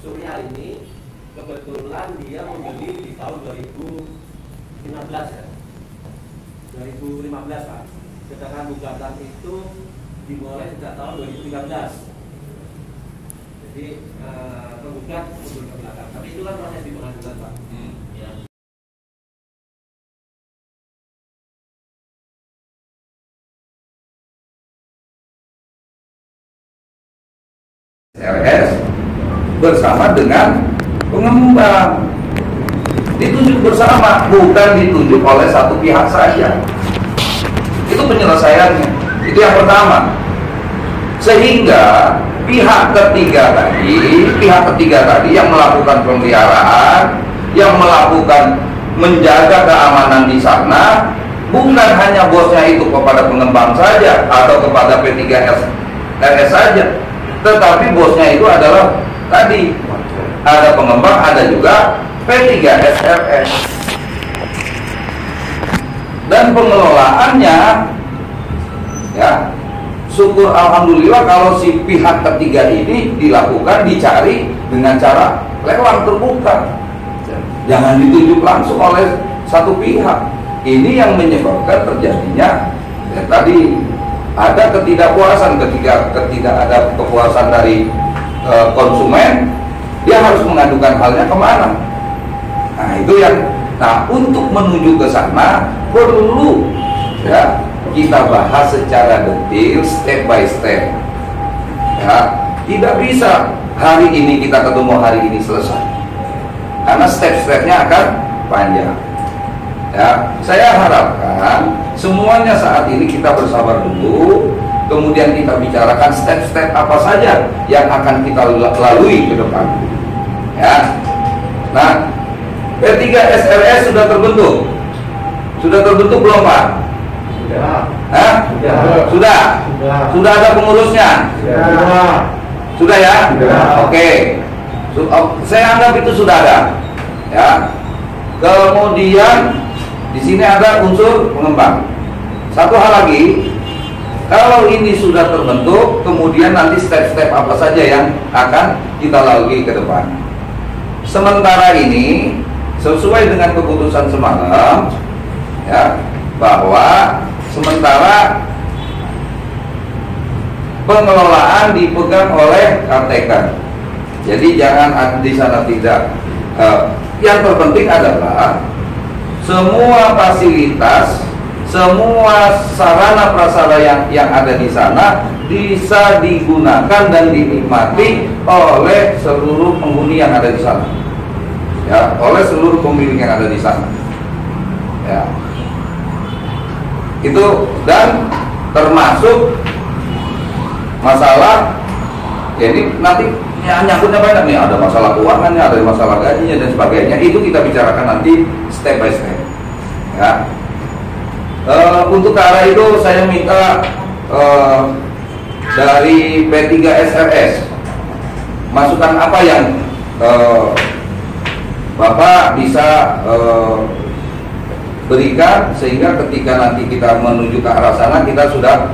Surya ini kebetulan dia membeli di tahun 2015 ya. 2015 Pak. Sedangkan gugatan itu dimulai sejak tahun 2013. Jadi penggugat mundur ke belakang. Tapi itu kan proses di pengadilan Pak. Ya. RS bersama dengan pengembang ditunjuk bersama, bukan ditunjuk oleh satu pihak saja. Itu penyelesaiannya. Itu yang pertama. Sehingga pihak ketiga tadi yang melakukan pemeliharaan, yang melakukan menjaga keamanan di sana, bukan hanya bosnya itu kepada pengembang saja atau kepada P3RS saja, tetapi bosnya itu adalah tadi ada pengembang, ada juga P3SRS. Dan pengelolaannya, ya, syukur alhamdulillah kalau si pihak ketiga ini dilakukan, dicari dengan cara lelang terbuka. Jangan ditunjuk langsung oleh satu pihak. Ini yang menyebabkan terjadinya ya, tadi ada ketidakpuasan. Ketika tidak ada kepuasan dari konsumen, dia harus mengadukan halnya kemana? Nah itu yang, untuk menuju ke sana perlu ya kita bahas secara detail, step by step. Ya, tidak bisa hari ini kita ketemu, hari ini selesai, karena step-stepnya akan panjang. Ya, saya harapkan semuanya saat ini kita bersabar dulu, kemudian kita bicarakan step-step apa saja yang akan kita lalui ke depan. Ya, nah, P3SRS sudah terbentuk belum Pak? Sudah. Hah? Sudah. Sudah ada pengurusnya? Sudah ya? Sudah. Oke. Saya anggap itu sudah ada. Ya. Kemudian di sini ada unsur pengembang. Satu hal lagi, kalau ini sudah terbentuk, kemudian nanti step-step apa saja yang akan kita lalui ke depan. Sementara ini sesuai dengan keputusan semalam, ya, bahwa sementara pengelolaan dipegang oleh KTK. Jadi jangan di sana tidak. Yang terpenting adalah semua fasilitas, semua sarana prasarana yang ada di sana bisa digunakan dan dinikmati oleh seluruh penghuni yang ada di sana. Ya, oleh seluruh pemilik yang ada di sana. Ya. Itu, dan termasuk masalah ya ini nanti ya, nyangkutnya banyak nih, ada masalah keuangannya, ada masalah gajinya dan sebagainya. Itu kita bicarakan nanti step by step. Ya. Untuk ke arah itu saya minta dari P3SRS masukan apa yang Bapak bisa berikan, sehingga ketika nanti kita menuju ke arah sana kita sudah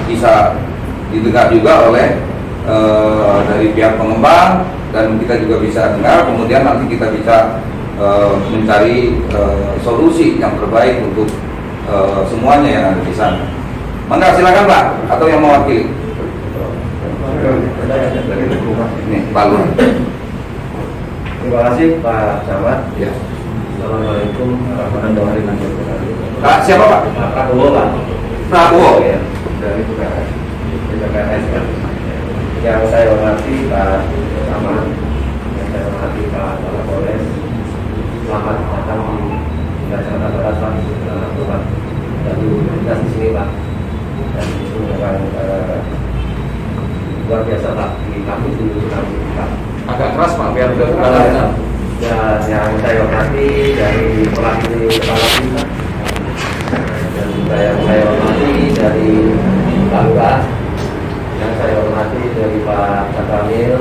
bisa didengar juga oleh dari pihak pengembang, dan kita juga bisa dengar, kemudian nanti kita bisa mencari solusi yang terbaik untuk semuanya yang ada di sana. Mangga, silakan Pak, atau yang mewakili. Ini Pak Lurah. Terima kasih Pak Camat. Ya. Assalamualaikum warahmatullahi wabarakatuh. Pak siapa Pak? Pak Prabowo Pak. Prabowo. Ya, dari PKS. Yang saya hormati Pak Camat, yang saya hormati Pak Kapolres. Selamat datang di Jakarta Barat Pak. Selamat Pak. Dan kita di sini Pak. Dan itu memang luar biasa Pak. Di kampus dulu Pak. Agak keras Pak, biar Dan yang saya hormati dari pelaksanaan kepala kita, dan juga yang saya hormati dari Pak Lurah, yang saya hormati dari Pak Katamil,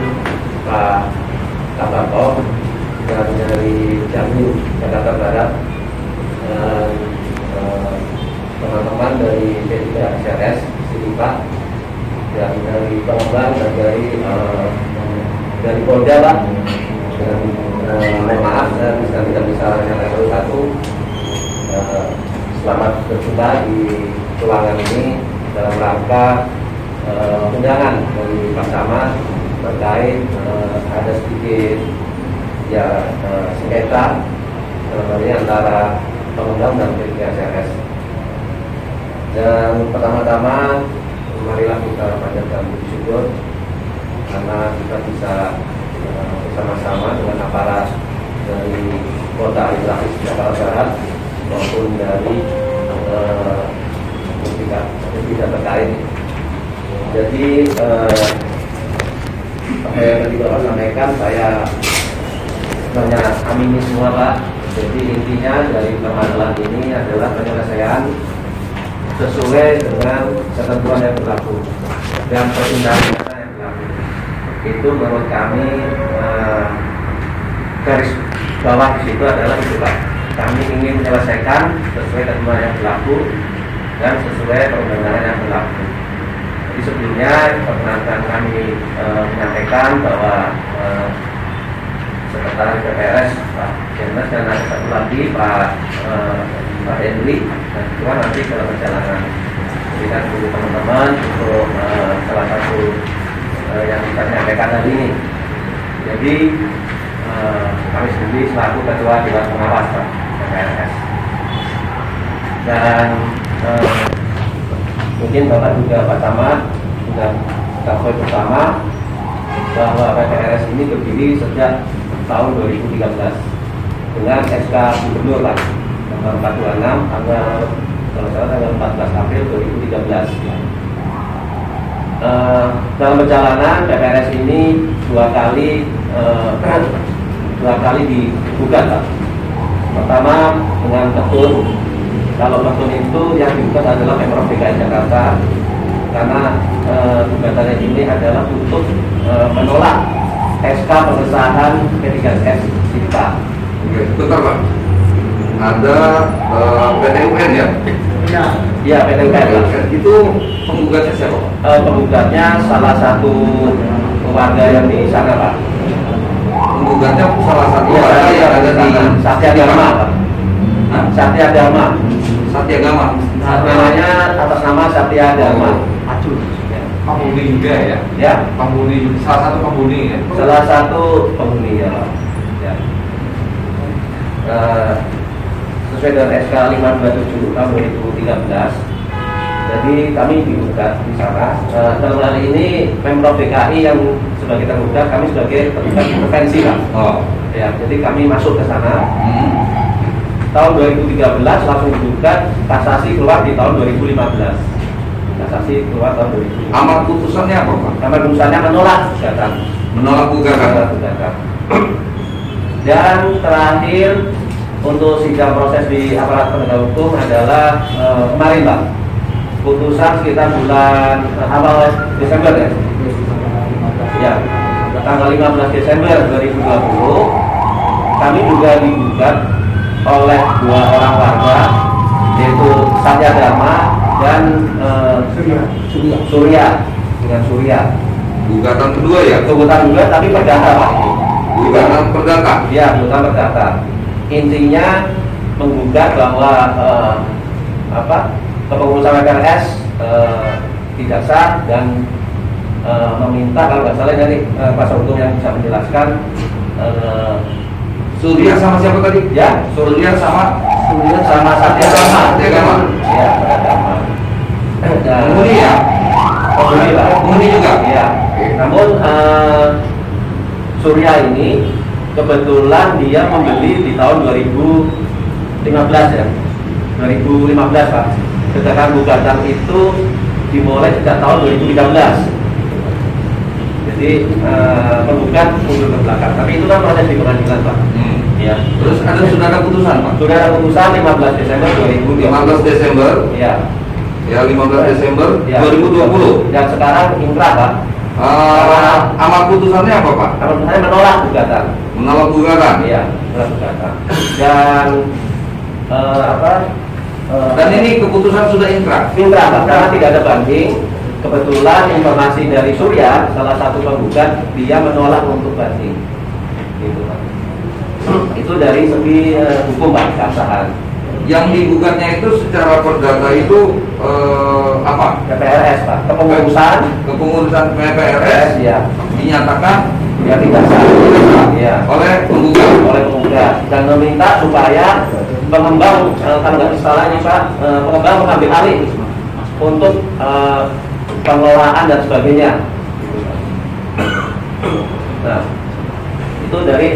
Pak Kabarto, dan dari Jambi, Jakarta Barat, dan teman-teman dari P3SRS, Sini Pak, dan dari pengembang dan dari dari Polda Pak. Mohon maaf saya tidak bisa menyampaikan satu. Selamat berjumpa di ruangan ini dalam rangka undangan dari Pak Camat terkait ada sedikit ya sengketa antara pengundang dan PPSRS. Dan pertama-tama marilah kita panjatkan puji syukur karena kita bisa bersama-sama dengan aparat dari Kota Administratif Jakarta Barat maupun dari tidak terkait. Jadi apa yang tadi Bapak sampaikan saya banyak amini semua Pak. Jadi intinya dari permasalahan ini adalah penyelesaian sesuai dengan ketentuan yang berlaku dan perundang-undangan yang berlaku. Itu menurut kami garis bawah di situ adalah itu Pak. Kami ingin menyelesaikan sesuai ketentuan yang berlaku dan sesuai perundang-undangan yang berlaku. Jadi sebelumnya perkenalkan kami menyampaikan bahwa Sekretaris PPRS Pak Jenderal dan ada satu lagi Pak Henry dan juga nanti dalam perjalanan berikan dulu teman-teman untuk salah satu yang kita menyampaikan hari ini. Jadi kami sendiri selaku Ketua Dewan Pengawas Pak PPRS dan mungkin Bapak juga Pak Camat sudah ketahui bersama bahwa PPRS ini berdiri sejak tahun 2013 dengan SK Gubernur Pak nomor 426 tanggal 14 April 2013. Dalam perjalanan PPRS ini dua kali digugat Pak. Pertama dengan petun. Kalau petun itu yang digugat adalah Pemprov DKI Jakarta karena gugatannya ini adalah untuk menolak SK pengesahan P3S Sinta. Oke, bentar Pak. Ada PT UN ya? Iya, PT UN. Itu penggugatnya siapa Pak? Penggugatnya salah satu warga yang di sana Pak. Penggugatnya salah satu warga yang ada di Satya Dharma Pak. Satya Dharma. Satya Dharma. Namanya atas nama Satya Dharma. Penghuni juga ya? Ya. Penghuni, salah satu penghuni ya? Salah satu penghuni ya Pak. Ya. Sesuai dengan SK 527 tahun 2013. Jadi kami digugat di sana. Dalam hal ini Pemprov DKI yang sebagai tergugat, kami sebagai tergugat intervensi Pak. Oh. Ya, jadi kami masuk ke sana. Tahun 2013 langsung digugat, kasasi keluar di tahun 2015. Kasasi keluar tahun 2015. Amar putusannya apa Pak? Amar putusannya menolak gugatan. Menolak gugatan. Dan terakhir untuk sidang proses di aparat penegak hukum adalah kemarin Pak. Putusan sekitar bulan awal Desember ya. Ya, tanggal 15 Desember 2020 kami juga digugat oleh dua orang warga yaitu Satya Dharma dan Surya dengan Surya. Gugatan kedua ya? Gugatan kedua tapi perdata Pak. Gugatan perdata? Iya, gugatan perdata. Intinya menggugat bahwa kepengurusan PPRS tidak sah dan meminta kalau nggak salah dari kuasa hukum yang bisa menjelaskan. Surya sama siapa tadi? Ya, Surya sama Satya Dharma. Satya Dharma. Ya, Satya Dharma. Penghuni ya? Penghuni Pak. Penghuni juga? Iya. Namun Surya ini kebetulan dia membeli di tahun 2015 ya. 2015 Pak. Sedangkan gugatan itu dimulai sejak tahun 2013. Jadi penggugat mundur ke belakang. Tapi itu kan proses di pengadilan Pak. Ya. Terus sudah ada putusan Pak? Sudah ada putusan 15 Desember 2020. 15 Desember? Ya. Ya, 15 Desember Ya. 2020. Dan sekarang inkrah Pak. Amar putusannya apa Pak? Amar putusannya menolak gugatan. Menolak gugatan? Iya, menolak gugatan. Dan dan ini keputusan sudah inkrah? inkrah Pak, karena tidak ada banding kebetulan informasi dari Surya, salah satu penggugat, dia menolak untuk banding. Gitu, Pak. Itu dari segi hukum, Pak, keabsahan. Yang digugatnya itu secara perdata itu apa? PPRS, Pak. Kepengurusan PPRS ya. Dinyatakan Ya tidak sah. Ya. Oleh penggugat dan meminta supaya pengembang kalau nggak salah ini Pak, pengembang mengambil alih untuk pengelolaan dan sebagainya. Nah, itu dari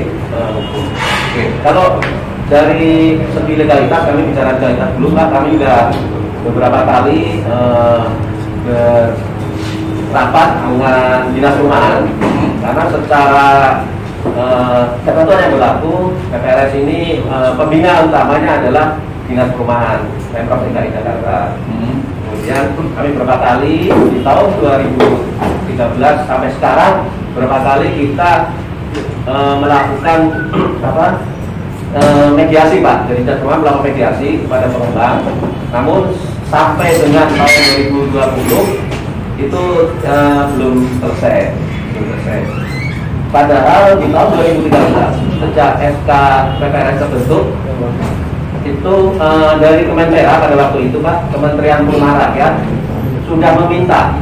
kalau dari segi legalitas, kami bicara legalitas dulu Pak. Kami juga beberapa kali rapat dengan dinas perumahan, karena secara ketentuan yang berlaku PPRS ini pembina utamanya adalah dinas perumahan Pemprov DKI Jakarta. Kemudian kami berapa kali di tahun 2013 sampai sekarang berapa kali kita melakukan mediasi, Pak. Dari dinas perumahan melakukan mediasi kepada pengembang. Namun sampai dengan tahun 2020 itu belum selesai. Padahal di tahun 2013 sejak SK PPRS terbentuk itu dari Kemenpora pada waktu itu Pak, Kementerian Perumahan Rakyat sudah meminta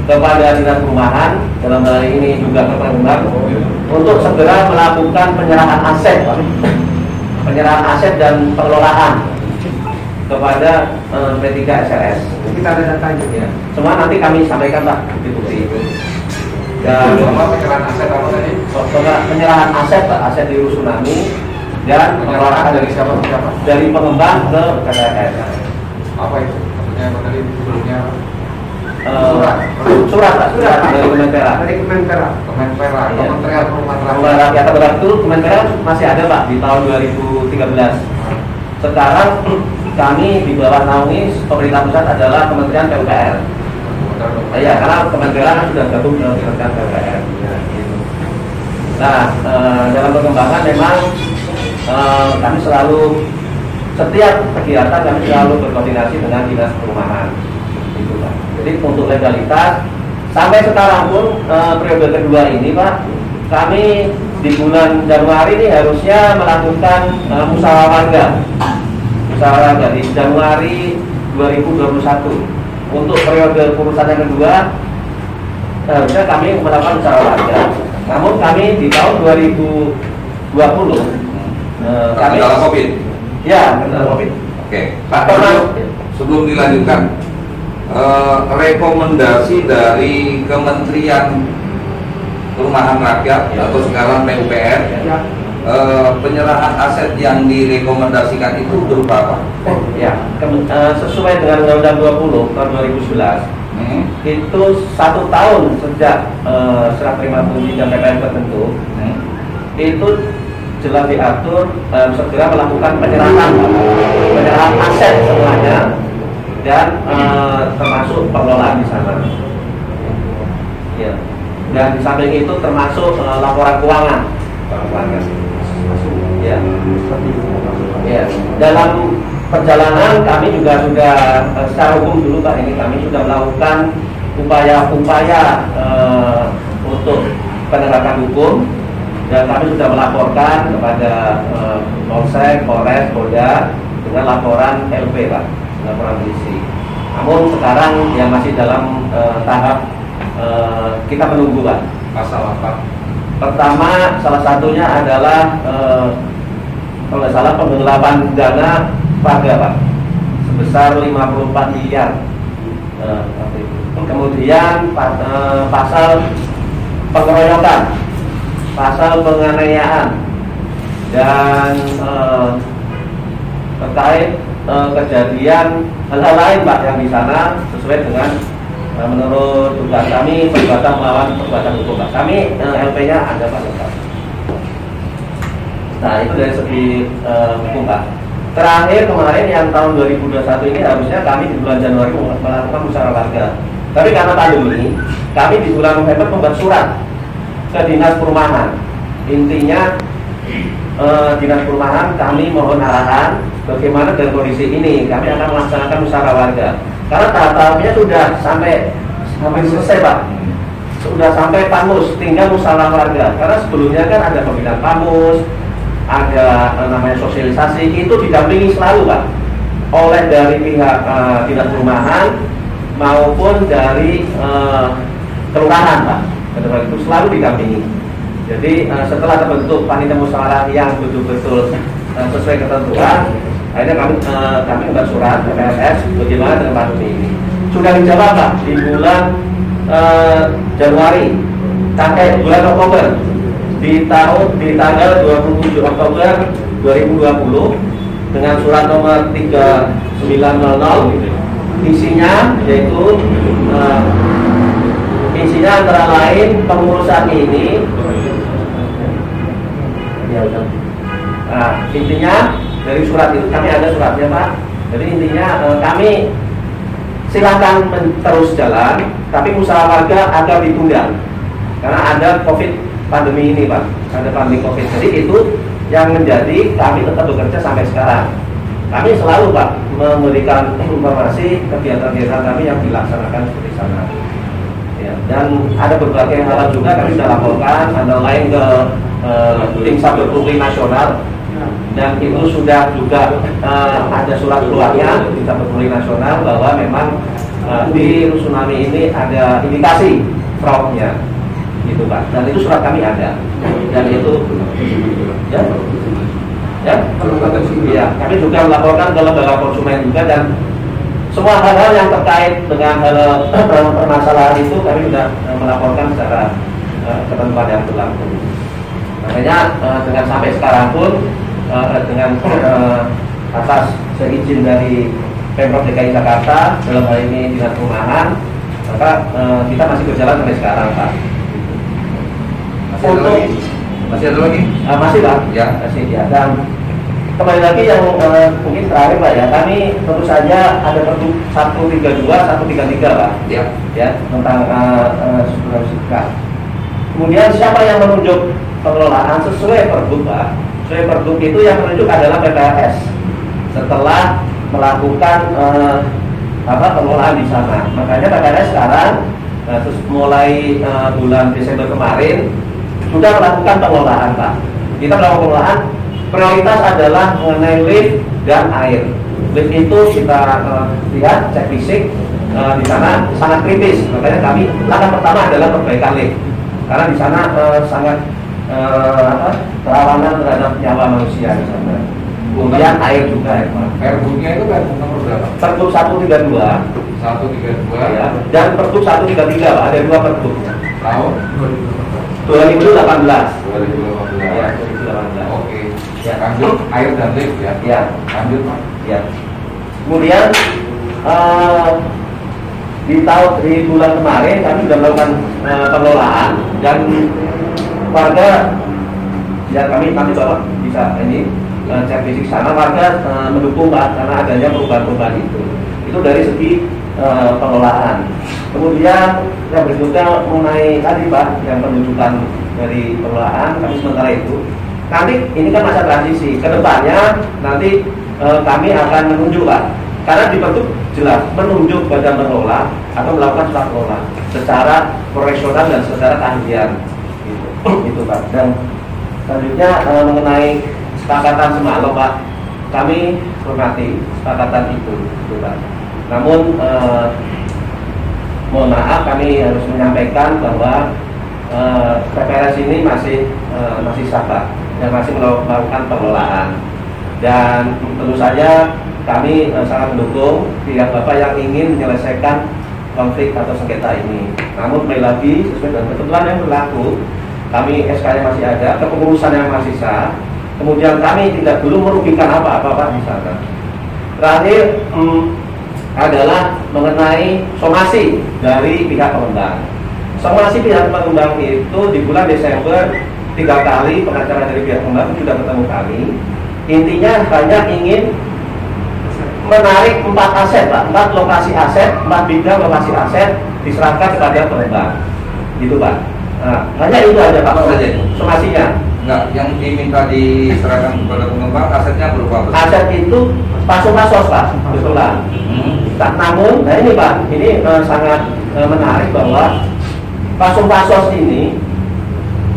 kepada dinas perumahan, dalam hal ini juga ke pengembang, untuk segera melakukan penyerahan aset, Pak. Penyerahan aset dan pengelolaan kepada P3 SRS. Kita ada datanya ya. Semua nanti kami sampaikan Pak bukti itu. Dan penyerahan aset apa tadi? Penyerahan aset Pak, aset di Rusunami dan pengelolaan dari siapa? Dari pengembang ke KPRS. Apa itu? Maksudnya apa tadi sebelumnya? Surat Pak, surat dari Kemenpora. Kemenpora, Iya. Kementerian Perumahan Perumahan Rakyat pada waktu Kemenpora masih ada Pak di tahun 2013. Sekarang kami di bawah naungi pemerintah pusat adalah Kementerian PUPR. Ya, karena Kementerian sudah gabung dengan Kementerian PUPR. Nah, dalam perkembangan memang kami selalu setiap kegiatan kami selalu berkoordinasi dengan dinas perumahan. Gitu, Pak. Jadi untuk legalitas sampai sekarang pun periode kedua ini Pak, kami di bulan Januari ini harusnya melakukan musyawarah warga. Musyawarah di Januari 2021 untuk periode urusan yang kedua harusnya kami melakukan musyawarah warga. Namun kami di tahun 2020 kami dalam COVID. Ya, dalam COVID. Oke, Pak, sebelum dilanjutkan, rekomendasi dari Kementerian Perumahan Rakyat atau sekarang PUPR, penyerahan aset yang direkomendasikan itu berupa apa? Ya, sesuai dengan Undang-Undang 20 tahun 2011 itu 1 tahun sejak serah terima fungsi dan PPN tertentu itu jelas diatur segera melakukan penyerahan aset semuanya dan termasuk pengelolaan di sana. Ya. Dan di samping itu termasuk laporan keuangan. Ya. Ya. Dalam perjalanan kami juga sudah secara hukum dulu Pak, ini kami sudah melakukan upaya-upaya untuk penegakan hukum. Dan kami sudah melaporkan kepada Polsek, Polres, Polda dengan laporan LP Pak, laporan polisi. Namun sekarang yang masih dalam tahap kita menunggu Pak. Pasal apa? Pertama, salah satunya adalah kalau nggak salah penggelapan dana warga Pak, sebesar 54 miliar. Kemudian pasal pengeroyokan, pasal penganiayaan, dan terkait kejadian hal-hal lain Pak yang di sana sesuai dengan menurut dugaan kami perbuatan melawan perbuatan hukum Pak. Kami LP-nya ada Pak. Nah itu dari segi hukum Pak. Terakhir kemarin yang tahun 2021 ini harusnya kami di bulan Januari melakukan musyawarah warga. Tapi karena pandemi, kami di bulan November membuat surat ke dinas perumahan. Intinya dinas perumahan kami mohon arahan bagaimana dengan kondisi ini. Kami akan melaksanakan musyawarah warga karena tahap-tahapnya sudah sampai hampir selesai Pak. Sudah sampai PAMUS, tinggal musyawarah warga. Karena sebelumnya kan ada pembinaan PAMUS, ada namanya sosialisasi, itu didampingi selalu Pak, oleh dari pihak dinas perumahan maupun dari kelurahan Pak. Kedua itu selalu didampingi. Jadi setelah terbentuk panitia musyawarah yang betul-betul sesuai ketentuan, akhirnya kami membuat surat ke PSS bagaimana dengan pandemi ini. Sudah dijawab Pak di bulan Januari sampai bulan Oktober, di tanggal 27 Oktober 2020 dengan surat nomor 3900, isinya yaitu isinya antara lain pengurusan ini ya udah. Nah, intinya dari surat itu kami ada suratnya Pak. Jadi intinya kami silakan terus jalan, tapi musyawarah warga agar ditunda karena ada COVID pandemi ini Pak, ada pandemi COVID. Jadi itu yang menjadi kami tetap bekerja sampai sekarang. Kami selalu Pak memberikan informasi kegiatan-kegiatan kami yang dilaksanakan seperti sana. Ya, dan ada berbagai hal juga kami sudah laporkan, antara lain ke tim Saber Pungli Nasional, dan itu sudah juga ada surat keluarnya di Saber Pungli Nasional bahwa memang di tsunami ini ada indikasi fraudnya, gitu Pak. Dan itu surat kami ada, dan itu ya, kami juga melaporkan ke lembaga konsumen juga, dan semua hal-hal yang terkait dengan permasalahan itu kami sudah melaporkan secara ketentuan yang berlaku. Makanya dengan sampai sekarang pun dengan atas seizin dari Pemprov DKI Jakarta dalam hal ini dinas perumahan, maka kita masih berjalan sampai sekarang Pak. Masih ada lagi? Masih Pak. Ya. Masih ya. Dan kembali lagi yang mungkin terakhir Pak ya, kami tentu saja ada Pergub 132, 133 Pak. Ya. Ya, tentang suka. Kemudian siapa yang menunjuk pengelolaan sesuai Pergub Pak? Sesuai Pergub itu yang menunjuk adalah PPLS setelah melakukan pengelolaan di sana. Makanya PPLS sekarang terus mulai bulan Desember kemarin sudah melakukan pengelolaan Pak. Kita melakukan pengelolaan, prioritas adalah mengenai lift dan air. Lift itu kita lihat, cek fisik di sana sangat kritis. Makanya kami langkah pertama adalah perbaikan lift, karena di sana sangat kerawanan terhadap nyawa manusia di sana. Kemudian air juga ya Pak. Pergubnya itu Pergub nomor berapa? Pergub 132. 132 Ya, dan Pergub 133 Pak, ada dua Pergub. tahun 2018. 2018. Ya, 2018. Oke. Ya. Lanjut air dan lift ya. Ya. Lanjut Pak. Ya. Kemudian di bulan kemarin kami sudah melakukan pengelolaan, dan warga ya kami bawa bisa ini cek fisik sana, warga mendukung Pak karena adanya perubahan-perubahan itu. Itu dari segi pengelolaan. Kemudian yang berikutnya mengenai tadi Pak yang penunjukan dari pengelolaan, kami sementara itu nanti ini kan masa transisi, kedepannya nanti kami akan menunjuk Pak, karena di Pergub jelas menunjuk badan pengelola atau melakukan surat kelola secara profesional dan secara keahlian gitu Pak. Dan selanjutnya mengenai kesepakatan semalam Pak, kami hormati kesepakatan itu gitu Pak. Namun mohon maaf, kami harus menyampaikan bahwa PPLS ini masih sah Pak, dan masih melakukan pengelolaan, dan tentu saja kami sangat mendukung pihak Bapak yang ingin menyelesaikan konflik atau sengketa ini. Namun kembali lagi sesuai dengan ketentuan yang berlaku, kami SK-nya masih ada, kepengurusan yang masih sah. Kemudian kami tidak dulu merugikan apa-apa Pak di sana. Terakhir adalah mengenai somasi dari pihak pengembang. Somasi pihak pengembang itu di bulan Desember 3 kali pengacara dari pihak pengembang sudah ketemu kami. Intinya hanya ingin menarik 4 aset Pak, 4 lokasi aset, 4 bidang lokasi aset diserahkan kepada pengembang, gitu Pak. Nah, hanya itu aja Pak saja somasinya. Enggak, yang diminta diserahkan kepada pengembang asetnya berupa apa? Aset itu pasos Pak, betulan. Namun, nah ini Pak, ini sangat menarik bahwa fasos ini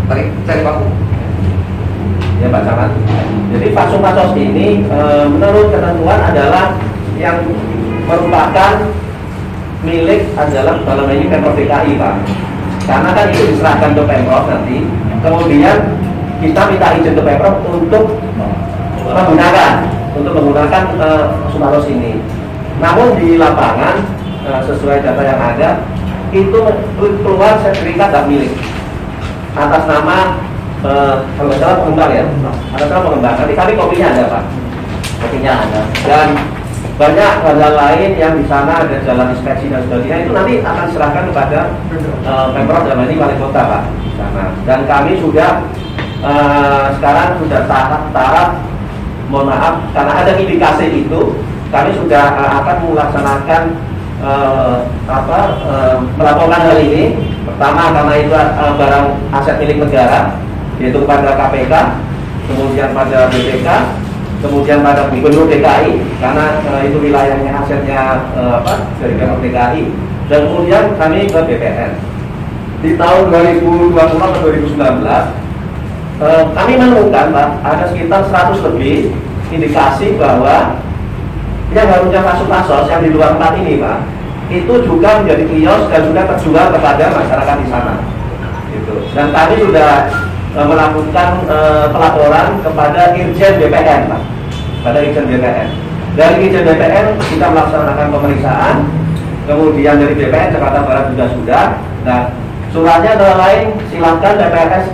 cari paku. Ya Pak Camat. Jadi fasos ini menurut ketentuan adalah yang merupakan milik adalah dalam ini Pemprov DKI Pak. Karena kan itu diserahkan ke Pemprov nanti. Kemudian kita minta izin ke Pemprov untuk menggunakan fasos ini. Namun di lapangan sesuai data yang ada itu keluar sertifikat hak milik atas nama kalau nggak salah pengembang ya, atas nama pengembang. Nanti kami kopinya ada Pak, kopinya ada. Dan banyak hal lain yang di sana ada jalan inspeksi dan sebagainya itu nanti akan diserahkan kepada Pemprov dalam ini wali kota Pak di sana. Dan kami sudah sekarang sudah tahap mohon maaf karena ada indikasi itu kami sudah akan melaksanakan melaporkan hal ini. Pertama karena itu barang aset milik negara, yaitu pada KPK, kemudian pada BPK, kemudian pada Gubernur DKI karena itu wilayahnya asetnya dari Pemprov DKI, dan kemudian kami ke BPN. Di tahun 2020 atau 2019 kami menemukan Pak ada sekitar 100 lebih indikasi bahwa yang harusnya fasos yang di luar tempat ini Pak itu juga menjadi kios dan sudah terjual kepada masyarakat di sana gitu. Dan kami sudah melakukan pelaporan kepada Irjen BPN Pak, pada Irjen BPN. Dari Irjen BPN kita melaksanakan pemeriksaan, kemudian dari BPN Jakarta Barat juga sudah. Nah suratnya adalah lain, silakan DPRS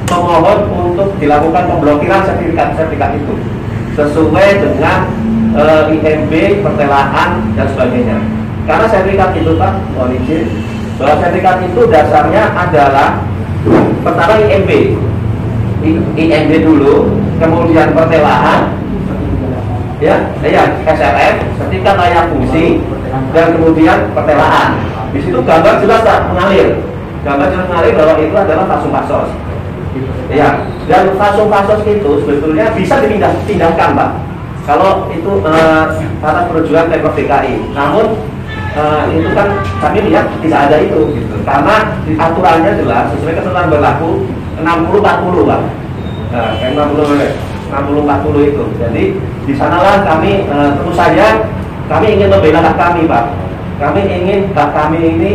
memohon untuk dilakukan pemblokiran sertifikat itu sesuai dengan IMB, pertelaan dan sebagainya. Karena sertifikat itu Pak, mohon izin, bahwa sertifikat itu dasarnya adalah pertama IMB dulu, kemudian pertelaan, ya SLF, sertifikat layak fungsi, dan kemudian pertelaan. Di situ gambar jelas tak mengalir, bahwa itu adalah fasos. Ya, dan fasos itu sebetulnya bisa dipindahkan Pak. Kalau itu atas perjuangan Pemprov DKI, namun itu kan kami lihat tidak ada itu, gitu. Karena aturannya jelas sesuai ketentuan berlaku 60-40 Pak. 60-40 itu. Jadi di sanalah kami tentu saja kami ingin membela hak kami Pak. Kami ingin hak kami ini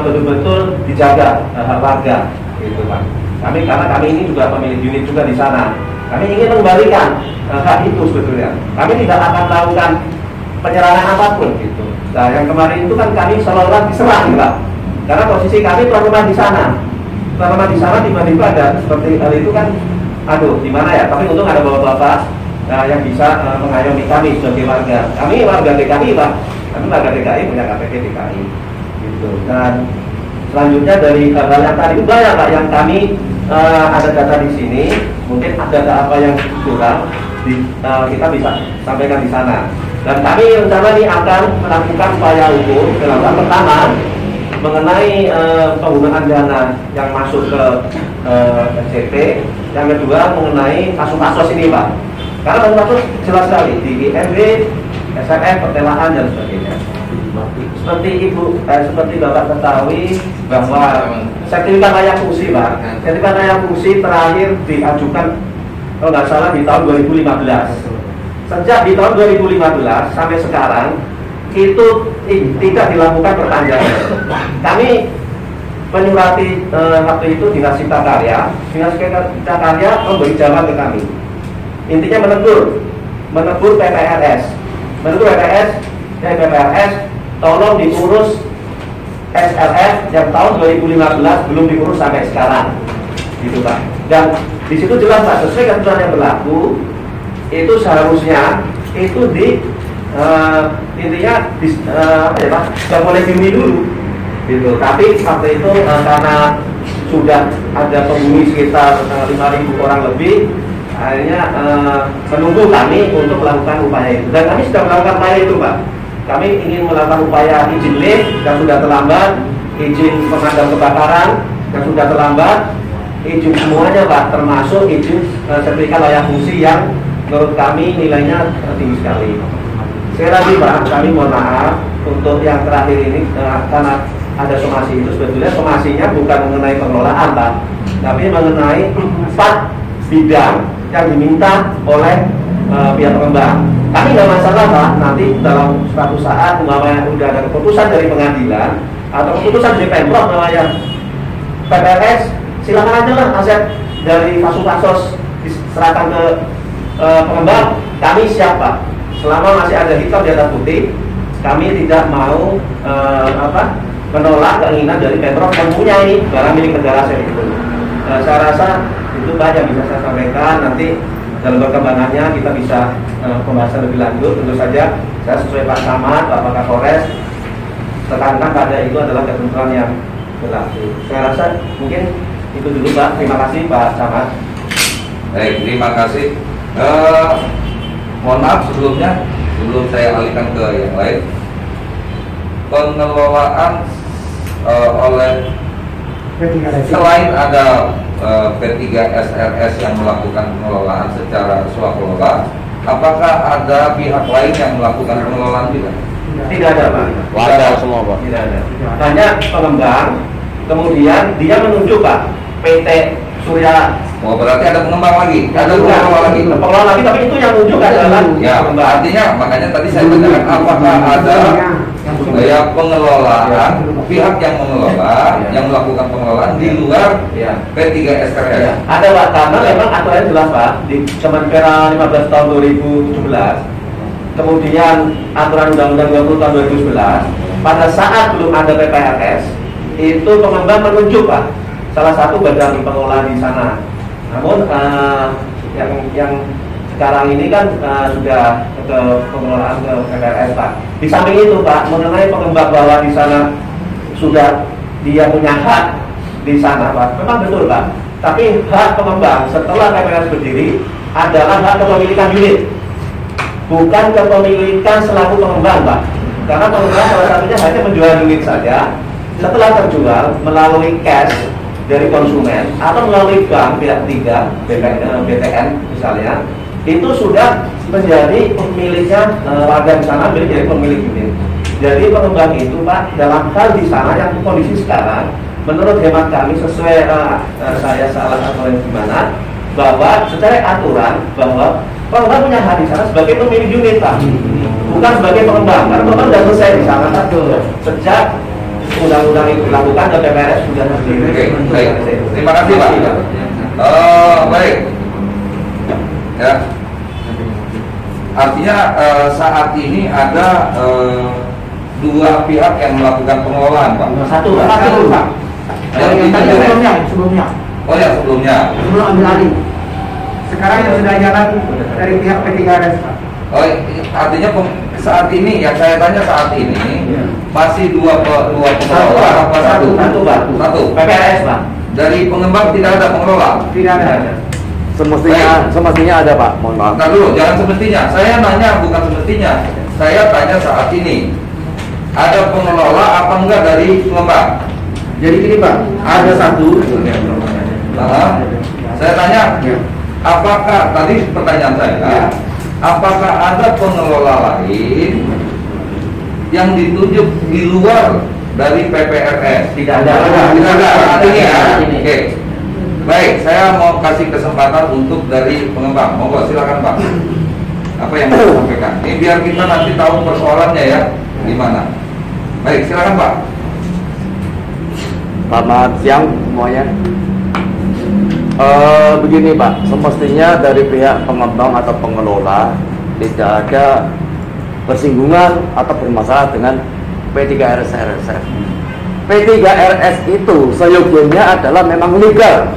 betul-betul dijaga hak warga, gitu Pak. Karena kami ini juga pemilik unit juga di sana. Kami ingin mengembalikan hak itu sebetulnya. Kami tidak akan melakukan penyerangan apapun gitu. Nah yang kemarin itu kan kami seolah-olah diserang Pak. Karena posisi kami tuan rumah di sana. Tuan rumah di sana tiba-tiba ada seperti hal itu kan. Aduh, gimana ya? Tapi untung ada bapak-bapak yang bisa mengayomi kami sebagai warga. Kami warga DKI Pak. Kami warga DKI punya KTP DKI. Gitu. Dan selanjutnya dari hal yang tadi itu banyak Pak yang kami ada data di sini. Mungkin ada data apa yang kurang kita bisa sampaikan di sana. Dan kami rencana ini akan melakukan upaya hukum. Yang pertama mengenai penggunaan dana yang masuk ke SCT. Yang kedua mengenai kasus-kasus ini Pak. Karena kasus-kasus jelas sekali di IMB, SLF, pertelaan dan sebagainya. Seperti Bapak ketahui bahwa sertifikat layak fungsi Pak. Sertifikat layak fungsi terakhir diajukan kalau nggak salah di tahun 2015. Sejak di tahun 2015 sampai sekarang itu tidak dilakukan perpanjangan. Kami menyurati waktu itu Dinas Cipta Karya. Dinas Cipta Karya memberi jawaban ke kami. Intinya menegur PPRS. Menegur PPRS tolong diurus SLF yang tahun 2015 belum diurus sampai sekarang. Gitu Pak. Dan di situ jelas Pak, sesuai ketentuan yang berlaku itu seharusnya itu intinya nggak boleh dihuni dulu gitu. Tapi waktu itu karena sudah ada penghuni sekitar 5.000 orang lebih, akhirnya menunggu kami untuk melakukan upaya itu. Dan kami sudah melakukan upaya itu Pak. Kami ingin melakukan upaya izin lift yang sudah terlambat, izin pemadam kebakaran yang sudah terlambat, izin semuanya Pak, termasuk izin sertifikat layak fungsi yang menurut kami nilainya tinggi sekali. Sekali lagi Pak, kami mohon maaf untuk yang terakhir ini karena ada somasi itu sebetulnya somasinya bukan mengenai pengelolaan Pak, tapi mengenai 4 bidang yang diminta oleh pihak pengembang. Kami nggak masalah Pak, nanti dalam suatu saat umpamanya udah ada keputusan dari pengadilan atau keputusan dari Pemprov namanya PPRS, silakan aja lah aset dari fasos diserahkan ke pengembang. Kami siap Pak, selama masih ada hitam di atas putih, kami tidak mau menolak keinginan dari Pemprov yang punya ini barang milik negara saya itu. Saya rasa itu banyak bisa saya sampaikan, nanti dalam perkembangannya kita bisa pembahasan lebih lanjut. Tentu saja saya sesuai Pak Camat, Pak Kapolres, tekankan pada itu adalah ketentuan yang berlaku. Saya rasa mungkin itu dulu Pak. Terima kasih Pak Camat. Baik, terima kasih. Mohon maaf sebelumnya, sebelum saya alihkan ke yang lain, pengelolaan oleh selain ada P3 SRS yang melakukan pengelolaan secara swakelola, apakah ada pihak lain yang melakukan pengelolaan juga? Tidak ada Pak. Ada semua Pak. Tidak ada. Hanya pengembang, kemudian dia menunjuk Pak PT Surya. Oh, berarti ada pengembang lagi, ada pengelola lagi. Pengelola lagi, tapi itu yang menunjuk adalah Ya, artinya makanya tadi saya tanyakan apakah ada pengelolaan pihak yang mengelola, yang melakukan pengelolaan di luar P3 SRS. Ada Pak, karena memang aturannya jelas Pak di Kemenpora 15 tahun 2017, kemudian aturan Undang-Undang 20 tahun 2011. Pada saat belum ada PPRS, itu pengembang menunjuk Pak salah satu badan pengelola di sana. Namun yang sekarang ini kan sudah ke pengelolaan ke PPRS Pak. Di samping itu Pak, mengenai pengembang bahwa di sana sudah dia punya hak di sana Pak, memang betul Pak. Tapi hak pengembang setelah PPRS berdiri adalah hak kepemilikan unit, bukan kepemilikan selaku pengembang Pak. Karena pengembang salah satunya hanya menjual unit saja. Setelah terjual melalui cash dari konsumen atau melalui bank pihak ketiga BTN misalnya, itu sudah menjadi pemiliknya warga di sana, menjadi pemilik unit. Jadi pengembang itu Pak dalam hal di sana yang kondisi sekarang, menurut hemat kami sesuai saya salah atau yang gimana, bahwa secara aturan bahwa pengembang punya hak di sana sebagai pemilik unit Pak, bukan sebagai pengembang. Karena pengembang sudah selesai di sana Pak, sejak undang-undang itu dilakukan dan PPRS sudah berdiri. Oke, baik. Terima kasih Pak. Baik. Ya. Artinya saat ini ada 2 pihak yang melakukan pengelolaan Pak. Satu Pak. Sebelumnya. Oh ya, sebelumnya. Sebelum ambil alih. Sekarang yang sudah jalan dari pihak P3RS Pak. Oh, artinya saat ini yang saya tanya saat ini masih dua pengelola apa satu? Satu. PPRS Pak. Dari pengembang tidak ada pengelola. Tidak ada. Semestinya ada Pak. Mohon maaf. Nah dulu, jangan semestinya. Saya nanya bukan semestinya. Saya tanya saat ini ada pengelola apa enggak dari pengembang? Jadi gini Pak, ada satu. Nah, saya tanya, apakah tadi pertanyaan saya? Apakah ada pengelola lain yang ditunjuk di luar dari PPRS? Tidak ada. Tidak ada. Artinya ya. Oke. Baik, saya mau kasih kesempatan untuk dari pengembang. Monggo silakan Pak. Apa yang mau disampaikan? Ini biar kita nanti tahu persoalannya ya, gimana. Baik, silakan Pak. Selamat siang semuanya. Begini Pak, semestinya dari pihak pengembang atau pengelola tidak ada bersinggungan atau bermasalah dengan P3RS. P3RS itu seyogianya adalah memang legal,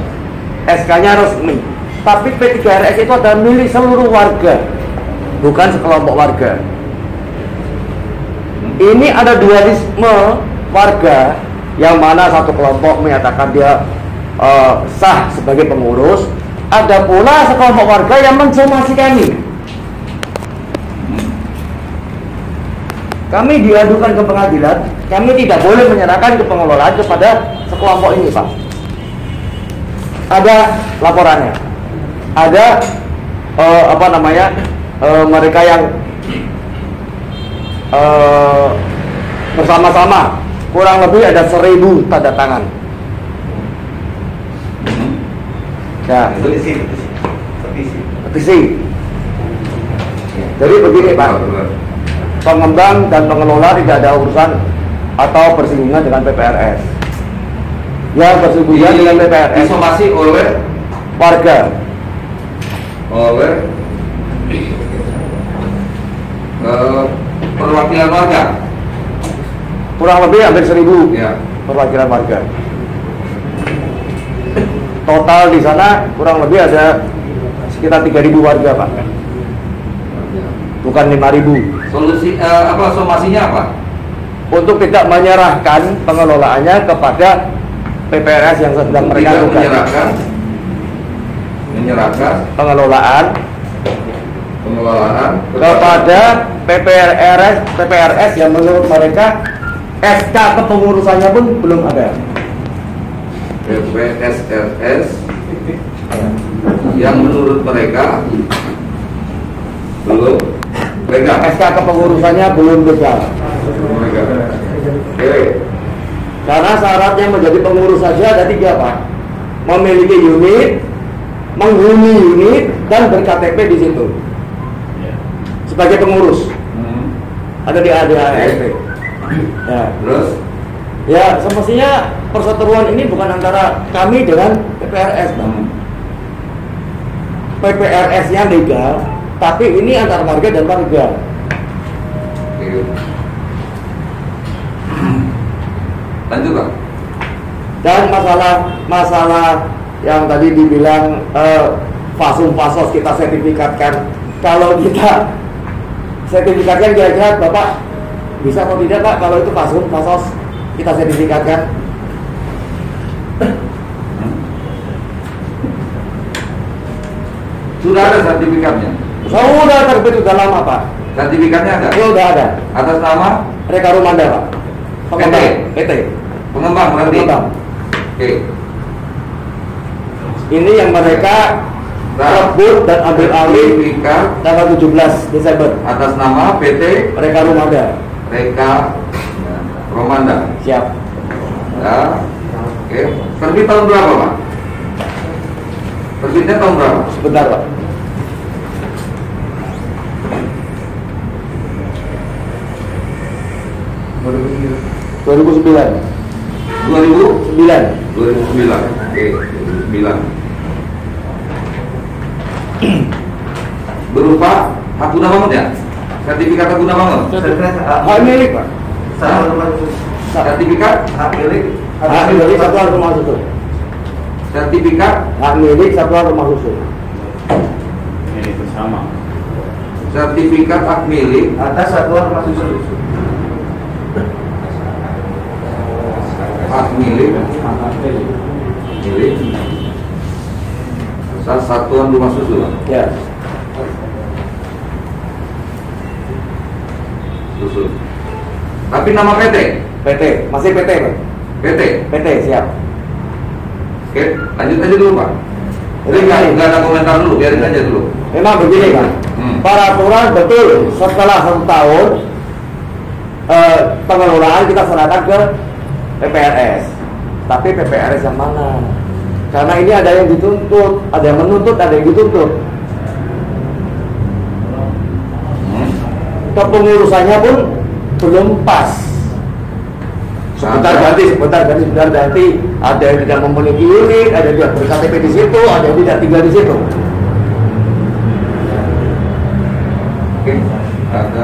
SK-nya resmi. Tapi P3RS itu adalah milik seluruh warga, bukan sekelompok warga. Ini ada dualisme warga, yang mana satu kelompok menyatakan dia sah sebagai pengurus, ada pula sekelompok warga yang mensomasi kami. Kami diadukan ke pengadilan, kami tidak boleh menyerahkan ke pengelolaan kepada sekelompok ini Pak. Ada laporannya, ada mereka yang bersama-sama kurang lebih ada 1000 tanda tangan. Ya, petisi. Jadi begini Pak, pengembang dan pengelola tidak ada urusan atau bersinggungan dengan PPRS. Yang bersinggungan dengan PPRS disomasi oleh warga. Perwakilan warga. Kurang lebih hampir 1000 Ya. perwakilan warga. Total di sana kurang lebih ada sekitar 3000 warga Pak. Bukan 5000. Solusi somasinya apa? Untuk tidak menyerahkan pengelolaannya kepada PPRS yang sedang mereka Tidak lakukan. menyerahkan Pengelolaan kepada PPRS yang menurut mereka SK kepengurusannya pun belum ada. PPSRS yang menurut mereka belum legal. SK kepengurusannya belum legal. Oke. Karena syaratnya menjadi pengurus saja ada 3 Pak. Memiliki unit, menghuni unit, dan berKTP di situ. Sebagai pengurus. Ada di ADART. Ya. Terus Ya, semestinya perseteruan ini bukan antara kami dengan PPRS, Bang. PPRS-nya legal, tapi ini antar warga dan warga. lanjut Pak. Dan masalah yang tadi dibilang fasum-fasos kita sertifikatkan. Kalau kita sertifikatkan, kira-kira Bapak bisa atau tidak Pak kalau itu fasum-fasos kita sertifikatkan? Sudah ada sertifikatnya. Sudah terbit, sudah lama Pak. Sertifikatnya ada. Ya udah ada. Atas nama Reka Rumanda Pak. PT. pengembang berarti. Pengembang. Oke. Ini yang mereka rebut dan ambil alih Sertifikat tanggal 17 Desember atas nama PT Reka Rumanda. Reka Romanda. Siap. Ya. Oke. Terbit tahun berapa Pak? Terbitnya tahun berapa? Sebentar Pak.2009. 2009. 2009. Oke, 2009. Berupa hak guna bangun ya? Sertifikat hak guna bangun. Hak milik Pak. Sertifikat Hak milik Satuan Rumah Susun. sertifikat Hak milik Satuan Rumah Susun. Ini bersama. sertifikat hak milik atas satuan rumah susun. hak milik satuan rumah susun. Ya. Susun. Tapi nama PT PT, masih PT Pak. PT. PT siap. Oke, lanjut aja dulu Pak. Jadi nggak ada komentar dulu, biarin aja dulu. Memang begini Pak. Peraturan betul setelah 1 tahun pengelolaan kita serahkan ke PPRS. Tapi PPRS yang mana? Karena ini ada yang dituntut, ada yang menuntut, ada yang dituntut. Kepengurusannya pun belum pas. Sebentar ganti. Ada yang tidak memiliki unit, ada yang tidak berKTP di situ, ada yang tidak tinggal di situ. Oke, ada.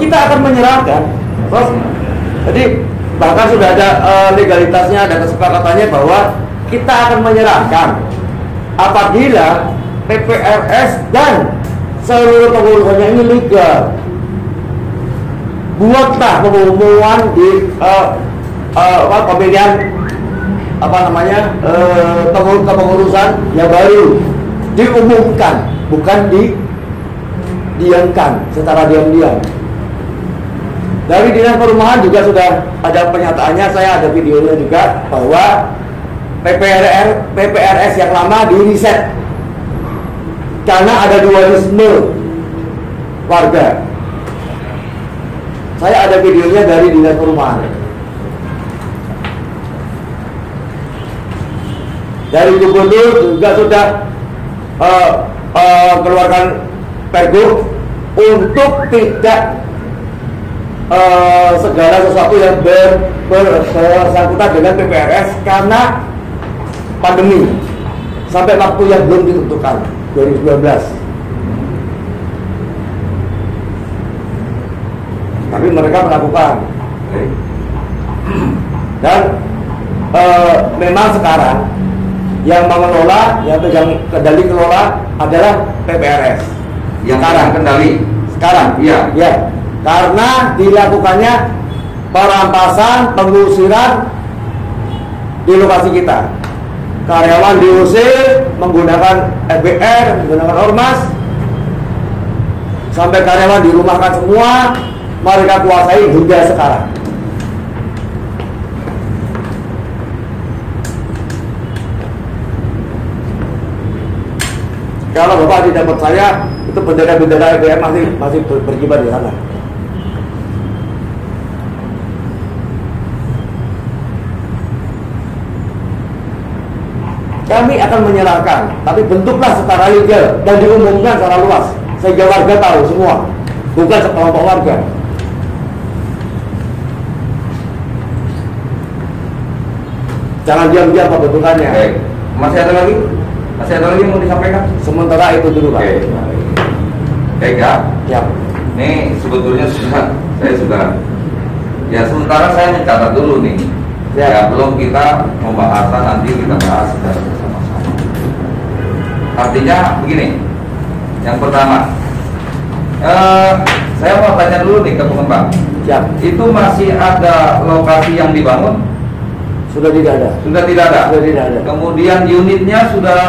Kita akan menyerahkan. Terus, jadi bahkan sudah ada legalitasnya, ada kesepakatannya bahwa kita akan menyerahkan apabila PPRS dan seluruh pengurusannya ini legal. Buatlah pengumuman di pemilihan kepengurusan yang baru, diumumkan, bukan didiamkan secara diam-diam. Dari Dinas Perumahan juga sudah ada penyataannya, saya ada videonya juga, bahwa PPRS yang lama di reset karena ada dualisme warga. Saya ada videonya dari Dinas Perumahan. Dari Gubernur juga sudah keluarkan pergub untuk tidak segala sesuatu yang bersangkutan dengan PPRS karena pandemi sampai waktu yang belum ditentukan 2019. Tapi mereka melakukan dan memang sekarang yang mengelola, yang pegang kendali kelola adalah PPRS. Yang sekarang kendali Sekarang, iya. ya, karena dilakukannya perampasan, pengusiran di lokasi kita. Karyawan diusir menggunakan FBR, menggunakan ormas, sampai karyawan dirumahkan semua. Mereka kuasai hingga sekarang. Kalau Bapak tidak percaya, itu bendera-bendera FBR masih berkibar di sana. Kami akan menyerahkan, tapi bentuklah secara legal dan diumumkan secara luas sehingga warga tahu semua, bukan sekelompok warga. Jangan diam-diam pembentukannya. Oke. Masih ada lagi? Masih ada lagi yang mau disampaikan? Sementara itu dulu, Pak. Oke. Oke, ya. Ya. Ini sebetulnya saya sudah ya sementara saya mencatat dulu nih. Ya, belum kita pembahasan, nanti kita bahas secara bersama-sama. Artinya begini. Yang pertama, saya mau tanya dulu nih ke pengembang. Siap. Itu masih ada lokasi yang dibangun? Sudah tidak ada. Sudah tidak ada. Sudah tidak ada. Kemudian unitnya sudah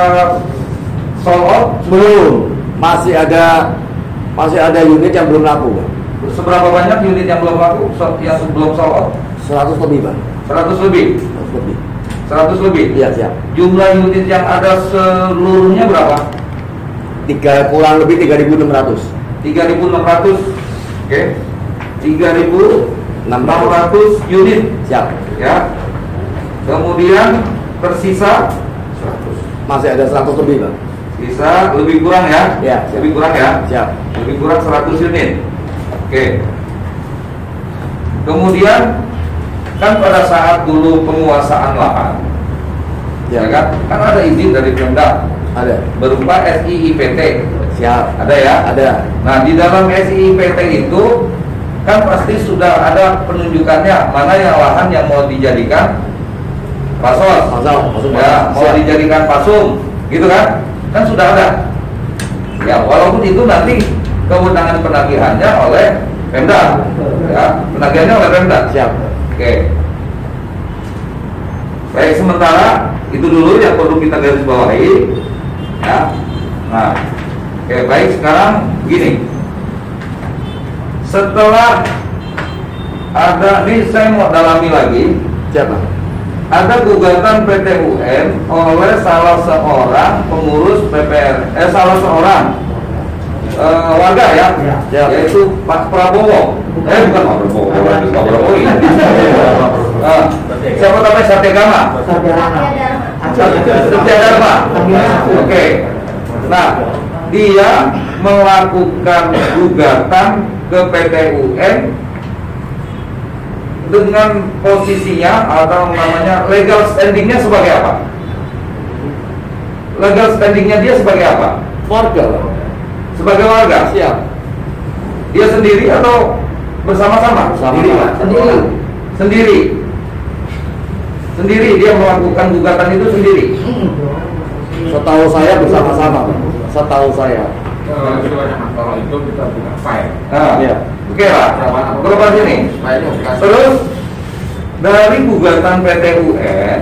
sold out? Belum. Masih ada unit yang belum laku, Pak. Seberapa banyak unit yang belum laku? Yang belum sold out? 100 lebih, Pak. 100 lebih. 100 lebih. 100 lebih. Iya, siap. Jumlah unit yang ada seluruhnya berapa? Kurang lebih 3.600. 3.600. Oke. 3.600 unit. Siap. Ya. Kemudian tersisa 100. Masih ada 100 lebih, Pak. Sisa lebih kurang ya? Ya, siap. Lebih kurang ya? Siap. Lebih kurang 100 unit. Oke. Kemudian kan pada saat dulu penguasaan lahan, Ya. ya kan ada izin dari Pemda Ada. berupa SIIPT. Siap. Ada ya? Ada. Nah, di dalam SIIPT itu kan pasti sudah ada penunjukannya mana yang lahan yang mau dijadikan pasos, Pasung. ya, mau Siap. dijadikan pasung, gitu kan? Kan sudah ada. Ya, walaupun itu nanti kewenangan penagihannya oleh Pemda, ya, penagihannya oleh Pemda. Siap. Oke. Baik, sementara itu dulu yang perlu kita garis bawahi. Ya. Nah, oke, baik, sekarang begini. Setelah ada, ini saya mau dalami lagi. Siap, Pak. Ada gugatan PT UN oleh salah seorang pengurus salah seorang warga ya, yaitu Pak Prabowo. Bukan Pak Prabowo, Pak Prabowo ini. Siapa namanya? Satyagama. Satyagama. Oke. Nah, dia melakukan gugatan ke PT UN dengan posisinya atau namanya legal standingnya sebagai apa? Legal standingnya dia sebagai apa? Warga, Pak. Sebagai warga. Siap. Dia sendiri atau bersama-sama? Sendiri, Pak. Sendiri. Sendiri dia melakukan gugatan itu sendiri. Setahu saya bersama-sama, Pak. Setahu saya. Kalau itu kita buka file. Nah, Iya. oke lah. Terlepas ini. Terus dari gugatan PT UN,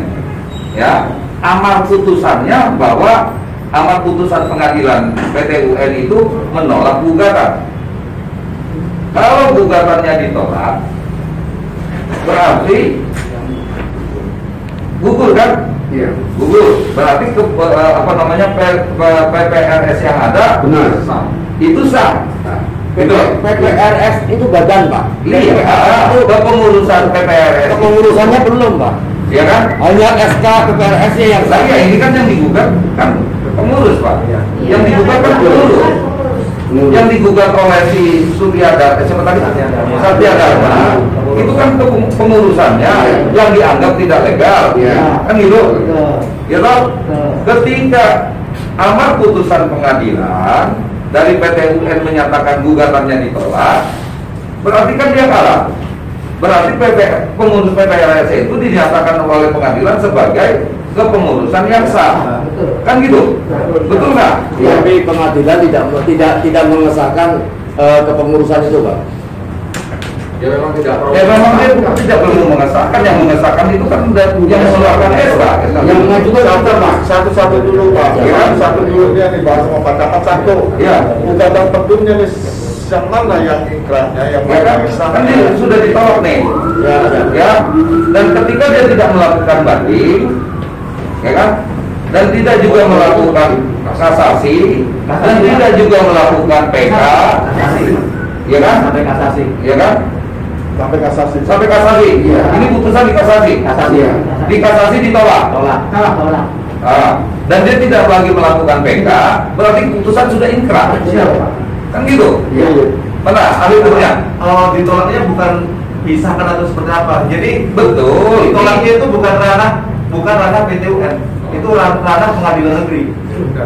ya, amar putusannya bahwa amar putusan pengadilan PT UN itu menolak gugatan. Kalau gugatannya ditolak, berarti gugur kan? Iya. Gugur. Berarti PPRS yang ada Benar. itu sah. Gitu. PPRS itu badan Pak. Iya, kepengurusan PPRS. Kepengurusannya belum Pak. Ya kan? Hanya SK PPRS-nya yang Lah ya, ini kan yang digugat kan pengurus Pak. Yang digugat kan pengurus. Yang digugat oleh si Suryada, siapa tadi? Satyadharma, itu kan pengurusannya yang dianggap tidak legal, kan gitu. Ya toh? Ketika amar putusan pengadilan dari PT UN menyatakan gugatannya ditolak, berarti kan dia kalah. Berarti pengurus PPRS itu dinyatakan oleh pengadilan sebagai kepengurusan yang sah, kan gitu, betul nggak? Tapi pengadilan tidak mengesahkan kepengurusan itu Pak. Ya memang tidak Ya memang dia tidak perlu mengesahkan, yang mengesahkan itu kan yang mengeluarkan SK. Yang mengajukan satu Pak, satu dulu Pak. Ya. Satu dulu dia dibahas sama Pak dapat satu. Ya. Gugatan pendumnya yang mana yang inkrahnya yang Ya kan dia sudah ditolak nih. Ya. Dan ketika dia tidak melakukan banding, ya kan? Dan tidak juga melakukan kasasi, dan tidak juga melakukan PK, ya kan? Sampai kasasi. Ya kan? sampai kasasi. Sampai kasasi. Ini putusan di kasasi. Kasasi ya. Di kasasi ditolak. Tolak. Dan dia tidak lagi melakukan PK, berarti putusan sudah inkrah. Kan gitu? Iya. Mana ahli hukumnya? Ditolaknya bukan pisahkan atau seperti apa. Jadi Betul. ditolaknya itu bukan ranah PT UN, itu ranah pengadilan negeri.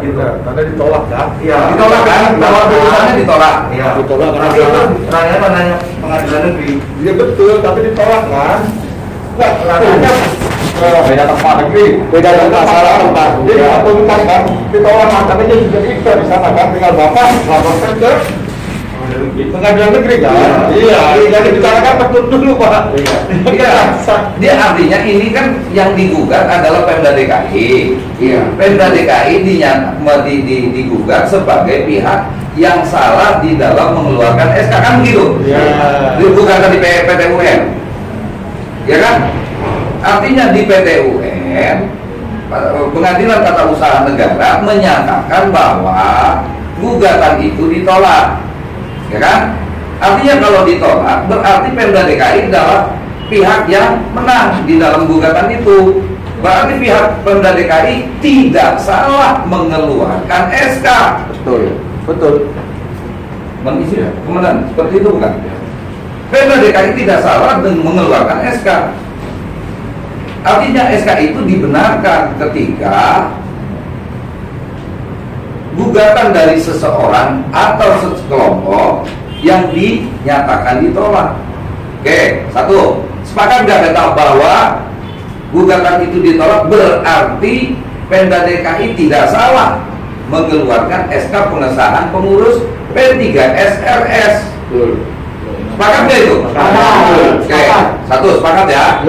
Gitu. Karena ditolak kan? Iya. Ditolak kan? Kalau putusannya ditolak. Iya. Ditolak karena Tapi itu ranahnya pengadilan negeri. Iya betul, tapi ditolak kan? Enggak, ranahnya beda tempat negeri. Beda tempat, salah tempat. Jadi atau bukan kan? Ditolak kan? Tapi dia juga ikut di sana kan? Tinggal bapak laporkan ke pengadilan negeri kan? Iya. Jadi bicarakan betul dulu Pak. Iya. Dia artinya ini kan yang digugat adalah Pemda DKI. Iya. Pemda DKI digugat sebagai pihak yang salah di dalam mengeluarkan SK kan gitu. Iya. Digugat di PT UN. Ya kan? Artinya di PT UN Pengadilan Tata Usaha Negara menyatakan bahwa gugatan itu ditolak. Ya kan? Artinya kalau ditolak berarti Pemda DKI adalah pihak yang menang di dalam gugatan itu. Berarti pihak Pemda DKI tidak salah mengeluarkan SK. Betul. Mengisi komandan seperti itu bukan? Pemda DKI tidak salah dengan mengeluarkan SK. Artinya SK itu dibenarkan ketika gugatan dari seseorang atau sekelompok yang dinyatakan ditolak. Oke, satu, sepakat nggak kita bahwa gugatan itu ditolak berarti Pemda DKI tidak salah mengeluarkan SK pengesahan pengurus P3SRS. Sepakat nggak itu? Oke, satu, sepakat ya?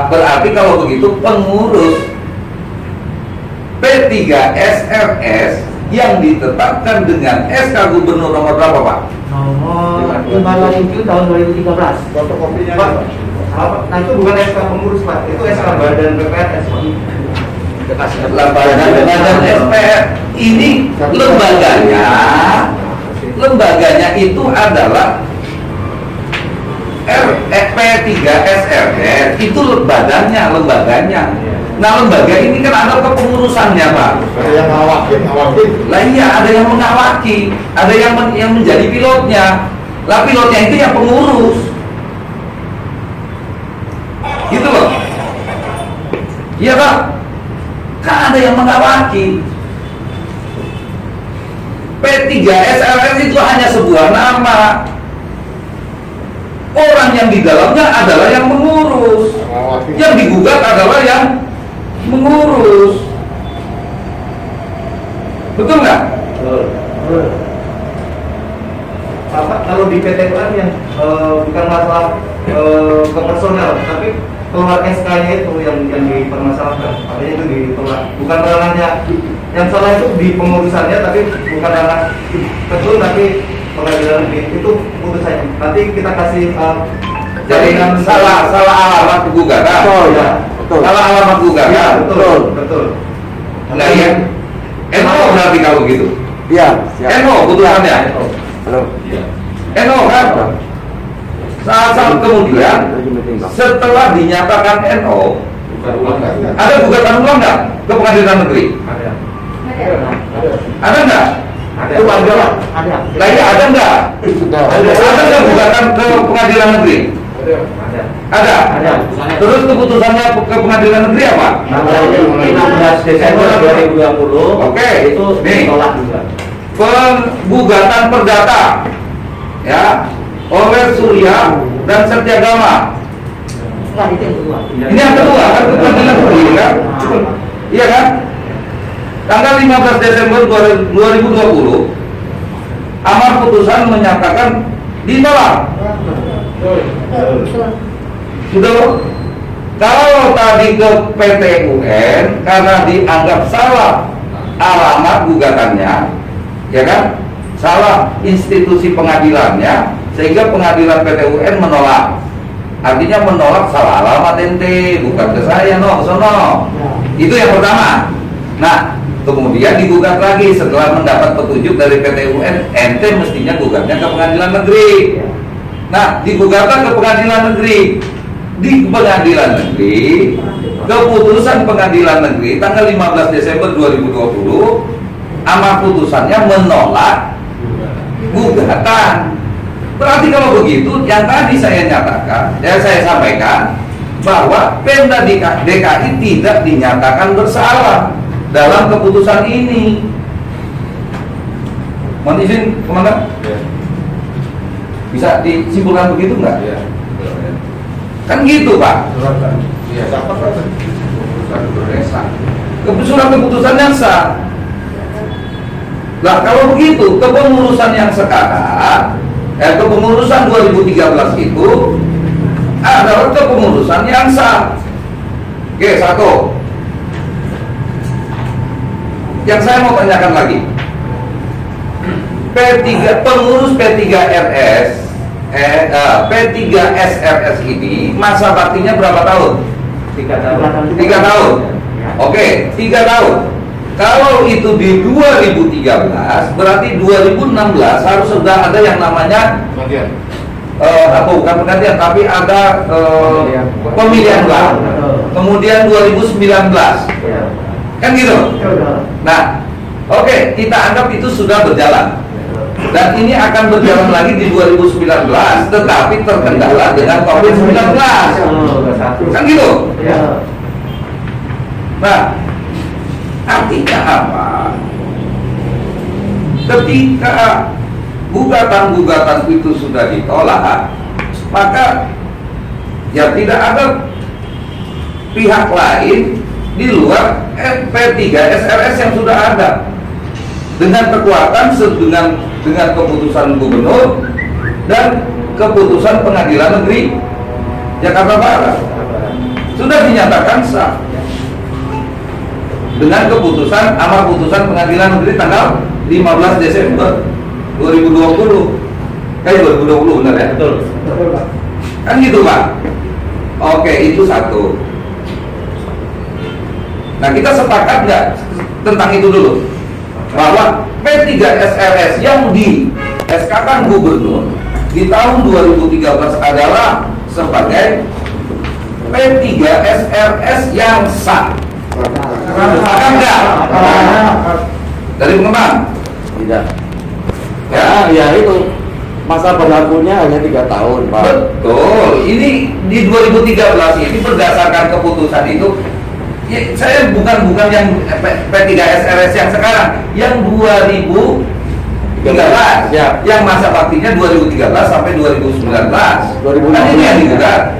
Berarti kalau begitu pengurus P3SRS yang ditetapkan dengan SK Gubernur nomor berapa Pak? Nomor 57 tahun 2013. Fotokopinya Pak, nah itu bukan SK pengurus Pak, itu SK badan PPRS Pak. Badan SPR ini lembaganya itu adalah P3SRS itu lembaganya. Nah lembaga ini kan ada kepengurusannya Pak. ada yang ngawakin. Lah iya, ada yang mengawaki, ada yang menjadi pilotnya. Lah pilotnya itu yang pengurus. Gitu loh. Iya Pak. Kan ada yang mengawaki. P3SRS itu hanya sebuah nama. Orang yang di dalamnya adalah yang mengurus. Yang digugat adalah yang mengurus. Betul nggak? Bapak kalau di PT UN yang bukan masalah ke personel, tapi keluar SK-nya itu yang dipermasalahkan, artinya itu ditolak. Bukan ranahnya, yang salah itu di pengurusannya, tapi bukan ranah betul, tapi pengadilan negeri itu putusannya. Nanti kita kasih Jadi salah alamat gugatan. Oh ya, betul. Salah alamat gugatan. Ya, betul. Nah ya, NO berarti kalau gitu. Iya. NO putusannya. Halo. NO kan? Saat kemudian setelah dinyatakan NO, ada gugatan ulang nggak ke pengadilan negeri? Ada nggak? Itu ada. Ada. Lah iya, ada nggak? Ada nggak gugatan ke pengadilan negeri? Ada. Terus keputusannya ke pengadilan negeri apa? 16 Desember 2020. Oke. Itu Nih. ditolak juga. Penggugatan perdata, ya, oleh Surya dan Setyagama. Enggak, itu yang kedua. Ini yang kedua kan ke pengadilan negeri kan? Iya kan? Tanggal 15 Desember 2020, amar putusan menyatakan ditolak. Sudah loh. Kalau tadi ke PT UN karena dianggap salah alamat gugatannya, ya kan? Salah institusi pengadilannya, sehingga pengadilan PT UN menolak. Artinya menolak salah alamat ente, bukan ke saya, no, sono. Itu yang pertama. Nah, kemudian digugat lagi setelah mendapat petunjuk dari PT UN, ente mestinya gugatnya ke pengadilan negeri. Nah, digugatlah ke pengadilan negeri. Di pengadilan negeri, keputusan pengadilan negeri tanggal 15 Desember 2020, amar putusannya menolak gugatan. Berarti kalau begitu, yang tadi saya nyatakan, ya saya sampaikan bahwa Pemda DKI tidak dinyatakan bersalah dalam keputusan ini. Mohon izin, Komandan? Bisa disimpulkan begitu nggak? Kan gitu, Pak. Surat keputusan yang sah. Nah, kalau begitu, kepengurusan yang sekarang, kepengurusan 2013 itu adalah kepengurusan yang sah. Oke, satu. Yang saya mau tanyakan lagi, pengurus P3RS, P3SRS ini masa baktinya berapa tahun? 3 tahun. 3 tahun. Oke, 3 tahun. Kalau itu di 2013, berarti 2016 harus sudah ada yang namanya bukan penggantian, tapi ada pemilihan baru. Kemudian 2019, kan gitu. Nah, oke, kita anggap itu sudah berjalan. Dan ini akan berjalan lagi di 2019, tetapi terkendala dengan COVID-19. Kan gitu. Nah, artinya apa? Ketika gugatan-gugatan itu sudah ditolak, maka ya tidak ada pihak lain di luar P3SRS yang sudah ada dengan kekuatan dengan keputusan gubernur dan keputusan pengadilan negeri Jakarta Barat sudah dinyatakan sah dengan keputusan amar putusan pengadilan negeri tanggal 15 Desember 2020. 2020 benar ya? Betul. Kan gitu, Pak. Oke, itu satu. Nah, kita sepakat nggak tentang itu dulu, bahwa P3SRS yang di SK-kan gubernur di tahun 2013 adalah sebagai P3SRS yang sah. Sepakat nggak? Dari pengembang? Tidak. Ya itu masa berlakunya hanya 3 tahun, Pak. Betul. Ini di 2013 ini berdasarkan keputusan itu. Ya, saya bukan yang P3SRS yang sekarang, yang 2013, ya. Yang masa baktinya 2013 sampai 2019. Kan ini yang digugat.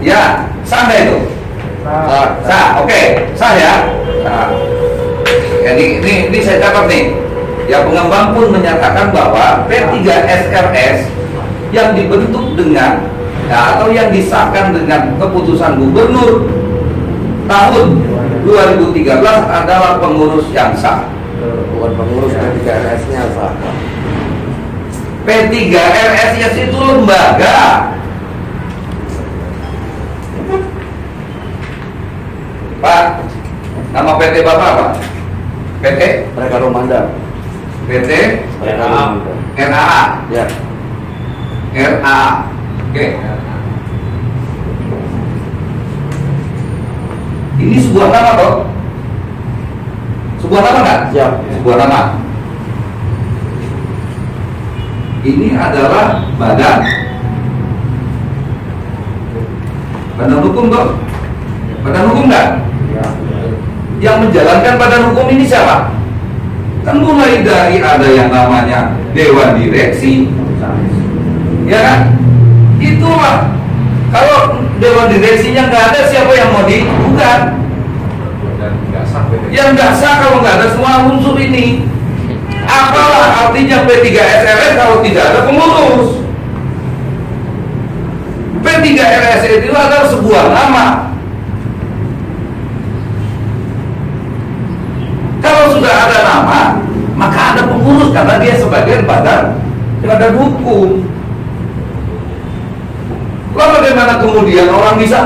Ya, sah nggak itu? Sah, oke, sah ya. Nah, ini saya catat nih. Ya, pengembang pun menyatakan bahwa P3SRS yang dibentuk dengan atau yang disahkan dengan keputusan gubernur tahun 2013 adalah pengurus yang sah. Bukan pengurus P3RS-nya sah. P3RS itu lembaga. Pak, nama PT Bapak apa? PT? Mereka Romanda. PT RAA. RAA. Ya. RAA. Oke. Ini sebuah nama toh? Sebuah nama nggak? Siap. Sebuah nama. Ini adalah badan hukum toh? Badan hukum nggak? Ya. Yang menjalankan badan hukum ini siapa? Kan mulai dari ada yang namanya Dewan Direksi, ya kan? Itulah. Kalau Dewan Direksinya nggak ada, siapa yang mau digugat? Yang nggak sah kalau nggak ada semua unsur ini. Apalah artinya P3SRS kalau tidak ada pengurus? P3RS itu adalah sebuah nama. Kalau sudah ada nama, maka ada pengurus karena dia sebagai badan hukum. Lalu bagaimana kemudian orang bisa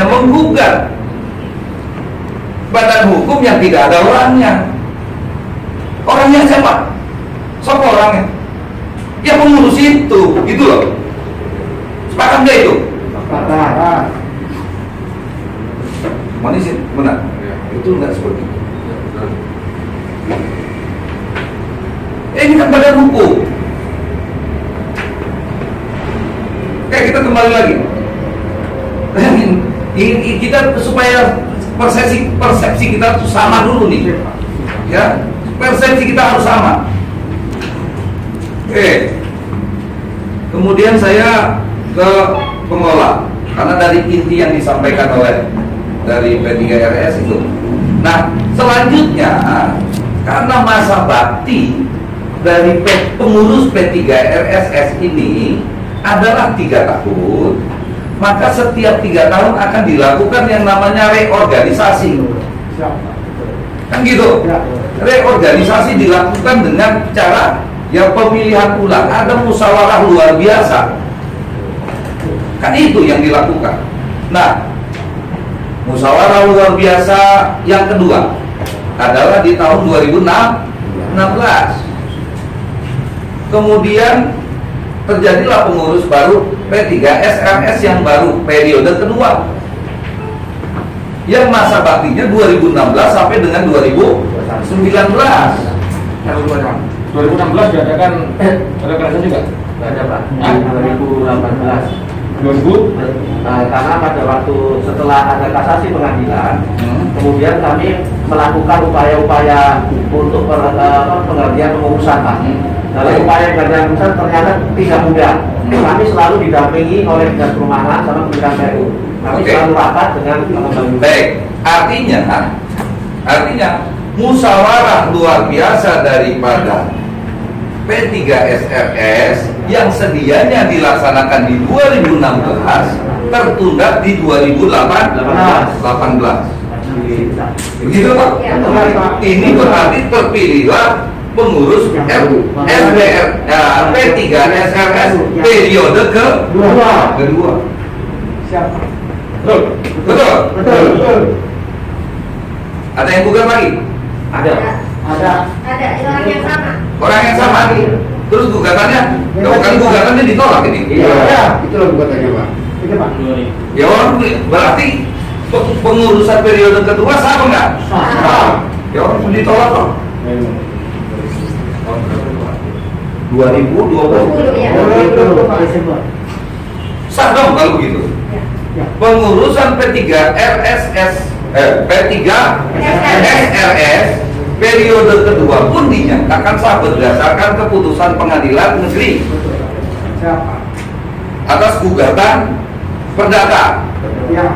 menggugat badan hukum yang tidak ada orangnya? Orangnya siapa? Siapa orangnya? Ya pengurus itu, gitu loh. Sepakat nggak itu? Sepakat. Manisin, benar. Itu nggak seperti itu. Ini kan badan hukum. Kita kembali lagi. Ini kita supaya persepsi kita sama dulu nih, ya. Persepsi kita harus sama. Kemudian saya ke pengelola karena dari inti yang disampaikan oleh dari P3RS itu. Nah, selanjutnya karena masa bakti dari pengurus P3RSS ini adalah 3 tahun, maka setiap 3 tahun akan dilakukan yang namanya reorganisasi. Kan gitu? Reorganisasi dilakukan dengan cara ya pemilihan ulang, ada musyawarah luar biasa. Kan itu yang dilakukan. Nah, musyawarah luar biasa yang kedua adalah di tahun 2016. Kemudian terjadilah pengurus baru P3SRS yang baru periode kedua, yang masa baktinya 2016 sampai dengan 2019. 2016 diadakan reorganisasi juga? Nggak ada Pak. Hah? 2018. 2000? Karena pada waktu setelah ada kasasi pengadilan, kemudian kami melakukan upaya-upaya untuk pengertian pengurusan Pak. Dalam upaya pengertian pengurusan ternyata tidak mudah. Kami selalu didampingi oleh Dinas Perumahan sama Kementerian PU. Kami selalu rapat dengan pengembang. Baik, artinya musyawarah luar biasa daripada P3SRS yang sedianya dilaksanakan di 2016 tertunda di 2018. Begitu Pak? Ini berarti terpilihlah pengurus SBR P3SRS periode kedua. Siapa? Betul? Ada yang gugat lagi? Ada. Ada orang yang sama. Orang yang sama. Terus gugatannya, kan gugatannya ditolak ini. Iya, itulah gugatannya Pak. Itu Pak. Ya orang berarti pengurusan periode kedua sama nggak? Sama. Ya orang ditolak kok. 2020. Ya. Sah dong kalau begitu. Pengurusan P3SRS periode kedua pun dinyatakan sah berdasarkan keputusan Pengadilan Negeri atas gugatan perdata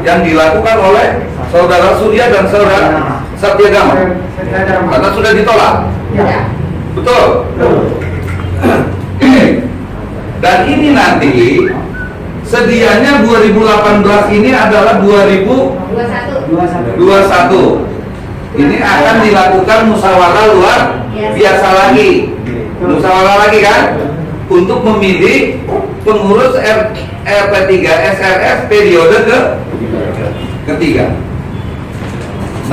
yang dilakukan oleh Saudara Surya dan Saudara Satyagama karena sudah ditolak. Ya. Betul. Dan ini nanti sedianya 2018 ini adalah 2021. Ini akan dilakukan musyawarah luar biasa lagi. Musyawarah lagi kan? Untuk memilih pengurus P3SRS periode ketiga.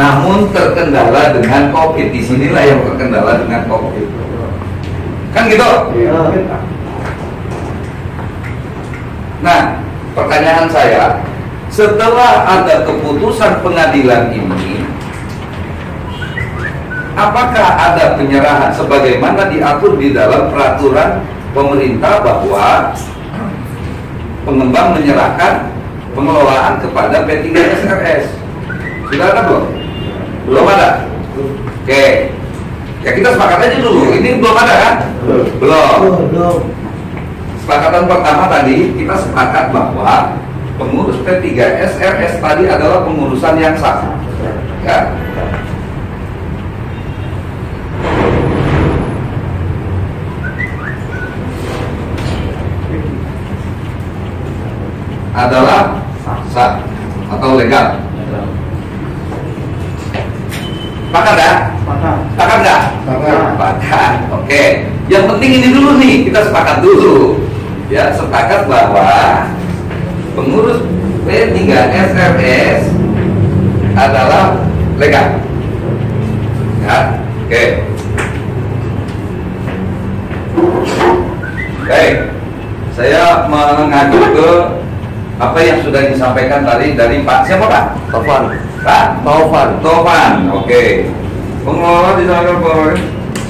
namun terkendala dengan COVID. Disinilah yang terkendala dengan COVID. Kan gitu? Nah, pertanyaan saya, setelah ada keputusan pengadilan ini, apakah ada penyerahan sebagaimana diatur di dalam peraturan pemerintah bahwa pengembang menyerahkan pengelolaan kepada P3SRS? Sudah ada belum? Belum ada? Oke. Ya kita sepakat aja dulu. Ini belum ada kan? Belum. Kesepakatan pertama tadi kita sepakat bahwa pengurus P3SRS tadi adalah pengurusan yang sah. Ya. Adalah sah atau legal. Sepakat ya? Sepakat nggak? Sepakat. Oke. Yang penting ini dulu nih, kita sepakat dulu. Ya, sepakat bahwa pengurus P3SRS adalah legal. Ya, oke. Baik. Saya mengacu ke apa yang sudah disampaikan tadi dari Pak siapa Pak? Taufan. Pak Taufan. Oke. Pengelola disampaikan bahwa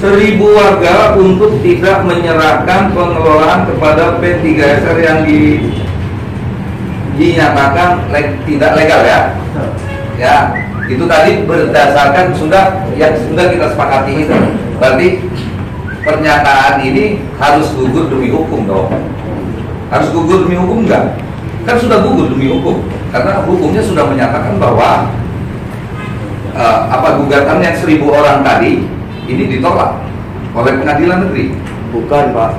1.000 warga untuk tidak menyerahkan pengelolaan kepada P3SR yang dinyatakan tidak legal ya. Ya, itu tadi berdasarkan yang sudah kita sepakati itu. Berarti pernyataan ini harus gugur demi hukum dong. Harus gugur demi hukum enggak? Kan sudah gugur demi hukum, karena hukumnya sudah menyatakan bahwa gugatan yang 1.000 orang tadi ini ditolak oleh pengadilan negeri. Bukan Pak,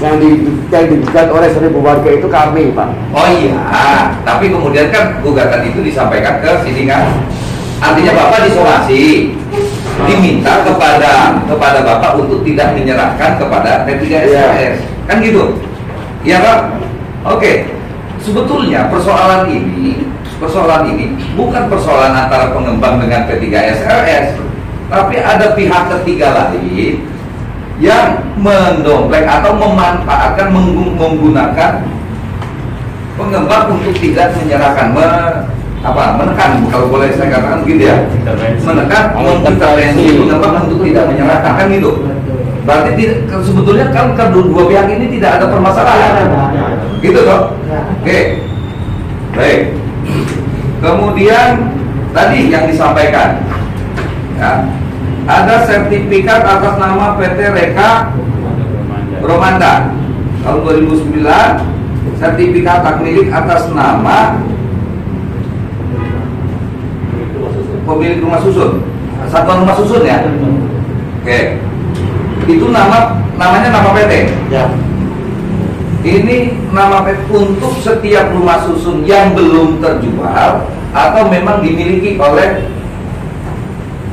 yang digugat oleh 1.000 warga itu kami Pak. Oh iya, tapi kemudian kan gugatan itu disampaikan ke sini kan, artinya Bapak disomasi, diminta kepada Bapak untuk tidak menyerahkan kepada P3SRS, kan gitu? Iya Pak. Oke. Sebetulnya persoalan ini bukan persoalan antara pengembang dengan P3SRS, tapi ada pihak ketiga lain yang mendompleng atau memanfaatkan menggunakan pengembang untuk tidak menyerahkan menekan, kalau boleh saya katakan begitu ya, menekan mengintervensi pengembang untuk tidak menyerahkan, kan gitu. Berarti sebetulnya kan kedua pihak ini tidak ada permasalahan, gitu toh? Oke, baik. Kemudian tadi yang disampaikan, ya, ada sertifikat atas nama PT Reka Romanda tahun 2009, sertifikat hak milik atas nama pemilik rumah susun, satuan rumah susun ya. Oke. Itu namanya nama PT. Ya. Ini nama PT untuk setiap rumah susun yang belum terjual atau memang dimiliki oleh.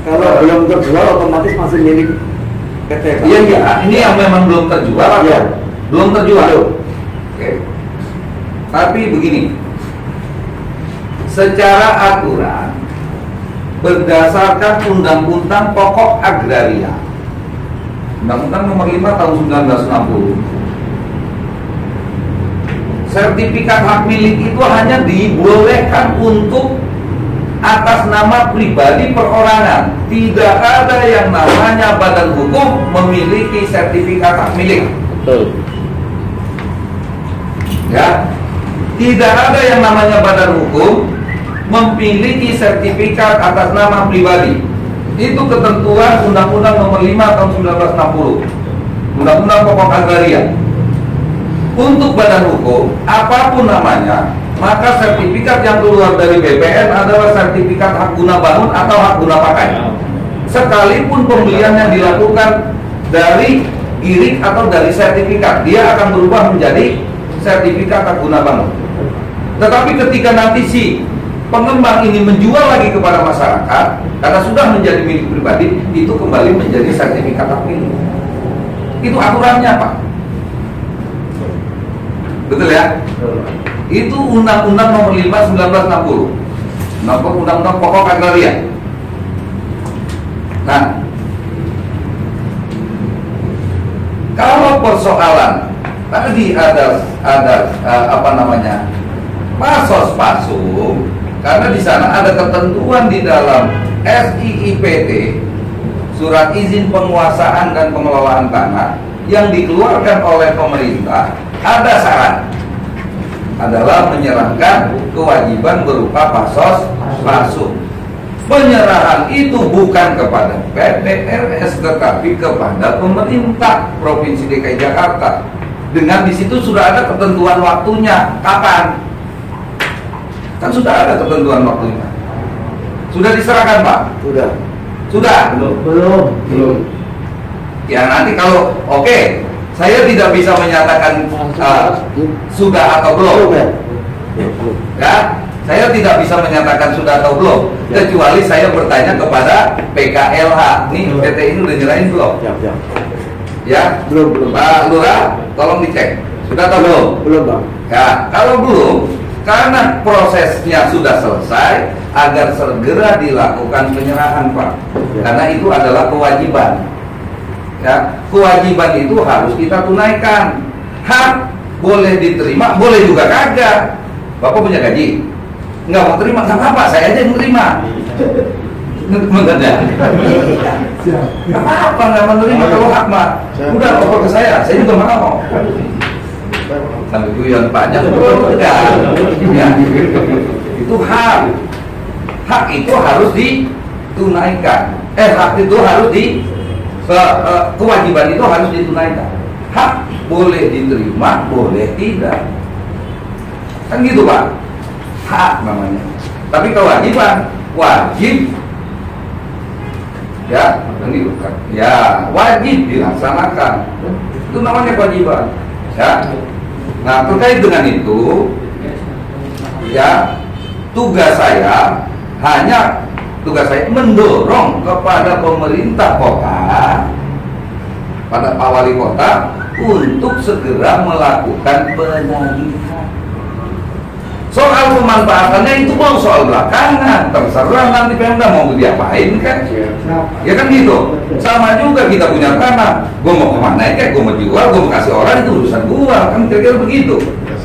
Kalau belum terjual otomatis masih milik PT. Iya, ini yang memang belum terjual atau ya. Belum terjual. Oke. Tapi begini, secara aturan berdasarkan Undang-Undang Pokok Agraria Undang-Undang Nomor 5 Tahun 1960, sertifikat hak milik itu hanya dibolehkan untuk atas nama pribadi perorangan. Tidak ada yang namanya badan hukum memiliki sertifikat hak milik. Betul. Ya, tidak ada yang namanya badan hukum memiliki sertifikat atas nama pribadi. Itu ketentuan Undang-Undang Nomor 5 Tahun 1960, Undang-Undang Pokok Agraria. Untuk badan hukum, apapun namanya, maka sertifikat yang keluar dari BPN adalah sertifikat hak guna bangun atau hak guna pakai. Sekalipun pembelian yang dilakukan dari girik atau dari sertifikat, dia akan berubah menjadi sertifikat hak guna bangun. Tetapi ketika nanti si pengembang ini menjual lagi kepada masyarakat karena sudah menjadi milik pribadi, itu kembali menjadi sertifikat hak milik. Itu aturannya Pak. Betul ya? Itu Undang-Undang Nomor 5 1960, Undang-Undang Pokok Agraria. Nah, kalau persoalan tadi ada apa namanya, pasos pasung, karena di sana ada ketentuan di dalam SIIPT, surat izin penguasaan dan pengelolaan tanah yang dikeluarkan oleh pemerintah, ada syarat adalah menyerahkan kewajiban berupa pasos pasung. Penyerahan itu bukan kepada PPRS tetapi kepada pemerintah Provinsi DKI Jakarta. Dengan di situ sudah ada ketentuan waktunya, kapan? Kan sudah ada ketentuan waktunya. Sudah diserahkan, Pak? Sudah. Sudah? Belum. Ya nanti kalau oke, saya tidak bisa menyatakan sudah atau belum. Ya, saya tidak bisa menyatakan sudah atau belum, kecuali saya bertanya kepada PKLH. Nih, PT ini udah nyerahin belum? Ya, Belum. Pak Lurah, tolong dicek. Sudah atau belum? Belum, Bang. Ya, kalau belum, karena prosesnya sudah selesai, agar segera dilakukan penyerahan, Pak. Karena itu adalah kewajiban. Ya, kewajiban itu harus kita tunaikan. Hak boleh diterima, boleh juga kagak. Bapak punya gaji, nggak mau terima, nggak apa-apa, saya aja yang terima. Mengerti? Nggak apa-apa, nggak menerima kalau hak mah. Udah lapor ke saya juga mau. Sampai guyon pajak, ya. Itu hak. Hak itu harus ditunaikan. Hak itu harus kewajiban itu harus ditunaikan. Hak boleh diterima, boleh tidak. Kan gitu, Pak. Hak namanya. Tapi kewajiban wajib. Ya, kan gitu kan. Ya, wajib dilaksanakan. Itu namanya kewajiban. Ya. Nah, terkait dengan itu, ya, tugas saya mendorong kepada pemerintah kota, pada Pak Wali Kota, untuk segera melakukan penagihan. Soal pemanfaatannya itu mau soal belakangan, terserah nanti Pemda mau diapain kan? Ya kan gitu. Sama juga kita punya tanah, gue mau kemana ya? Gue mau jual, gue mau kasih orang, itu urusan gue, kan kira-kira begitu.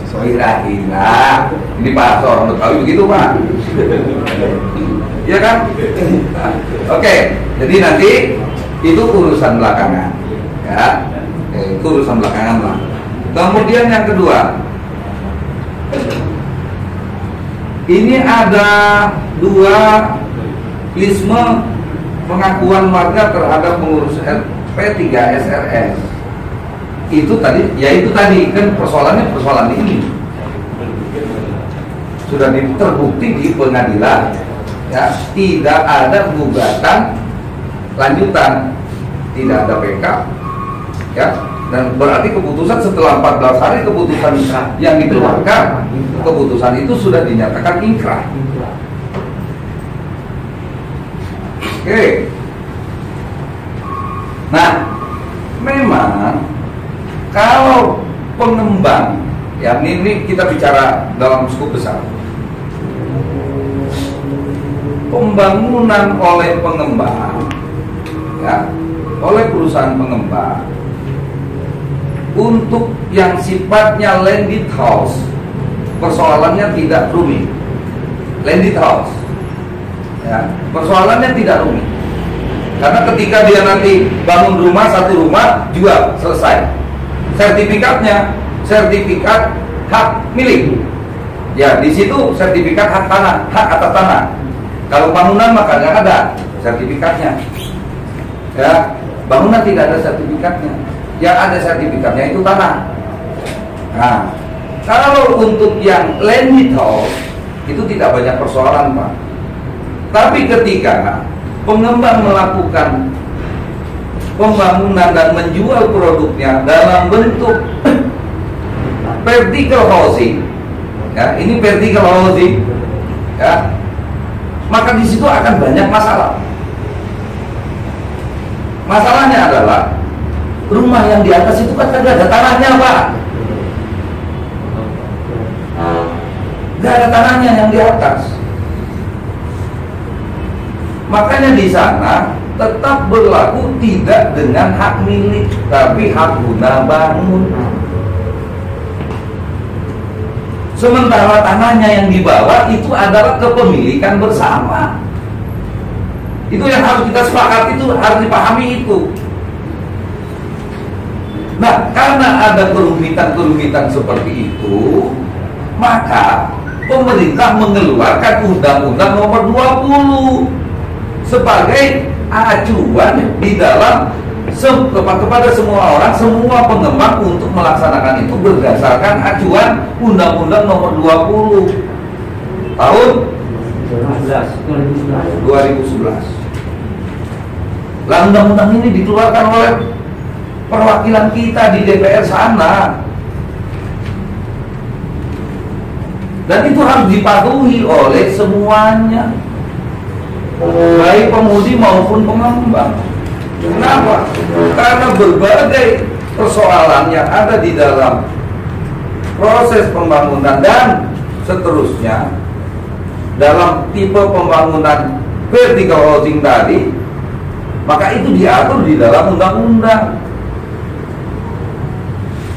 Kira-kira ini Pak seorang Betawi begitu, Pak. Ya kan? Oke, jadi nanti itu urusan belakangan, ya. Itu urusan belakangan lah. Kemudian yang kedua, ini ada dua lisme pengakuan warga terhadap pengurus RP3 SRS. Itu tadi kan persoalan ini sudah terbukti di pengadilan, ya, tidak ada gugatan lanjutan, tidak ada PK, ya, dan berarti keputusan setelah 14 hari keputusan yang dikeluarkan, keputusan itu sudah dinyatakan inkrah. Oke. Nah, memang kalau pengembang, ya ini kita bicara dalam skup besar, pembangunan oleh pengembang, ya, oleh perusahaan pengembang untuk yang sifatnya landed house, persoalannya tidak rumit. Landed house, ya, persoalannya tidak rumit, karena ketika dia nanti bangun rumah, satu rumah, jual, selesai. Sertifikatnya sertifikat hak milik, ya, di situ sertifikat hak tanah, hak atas tanah. Kalau bangunan maka nggak ada sertifikatnya, ya, bangunan tidak ada sertifikatnya, yang ada sertifikatnya itu tanah. Nah, kalau untuk yang landed house itu tidak banyak persoalan, Pak. Tapi ketika pengembang melakukan pembangunan dan menjual produknya dalam bentuk vertical housing, ya, ini vertical housing, ya, maka di situ akan banyak masalah. Masalahnya adalah rumah yang di atas itu kan tidak ada tanahnya, Pak. Tidak ada tanahnya yang di atas. Makanya di sana tetap berlaku tidak dengan hak milik, tapi hak guna bangun. Sementara tanahnya yang dibawa itu adalah kepemilikan bersama. Itu yang harus kita sepakati, itu harus dipahami itu. Nah, karena ada kerumitan-kerumitan seperti itu, maka pemerintah mengeluarkan Undang-Undang Nomor 20 sebagai acuan di dalam kepada semua orang, semua pengembang untuk melaksanakan itu berdasarkan acuan Undang-Undang Nomor 20 tahun 2011. Lah undang-undang ini dikeluarkan oleh perwakilan kita di DPR sana. Dan itu harus dipatuhi oleh semuanya, baik pemudi maupun pengembang. Kenapa? Karena berbagai persoalan yang ada di dalam proses pembangunan dan seterusnya dalam tipe pembangunan vertical housing tadi, maka itu diatur di dalam undang-undang.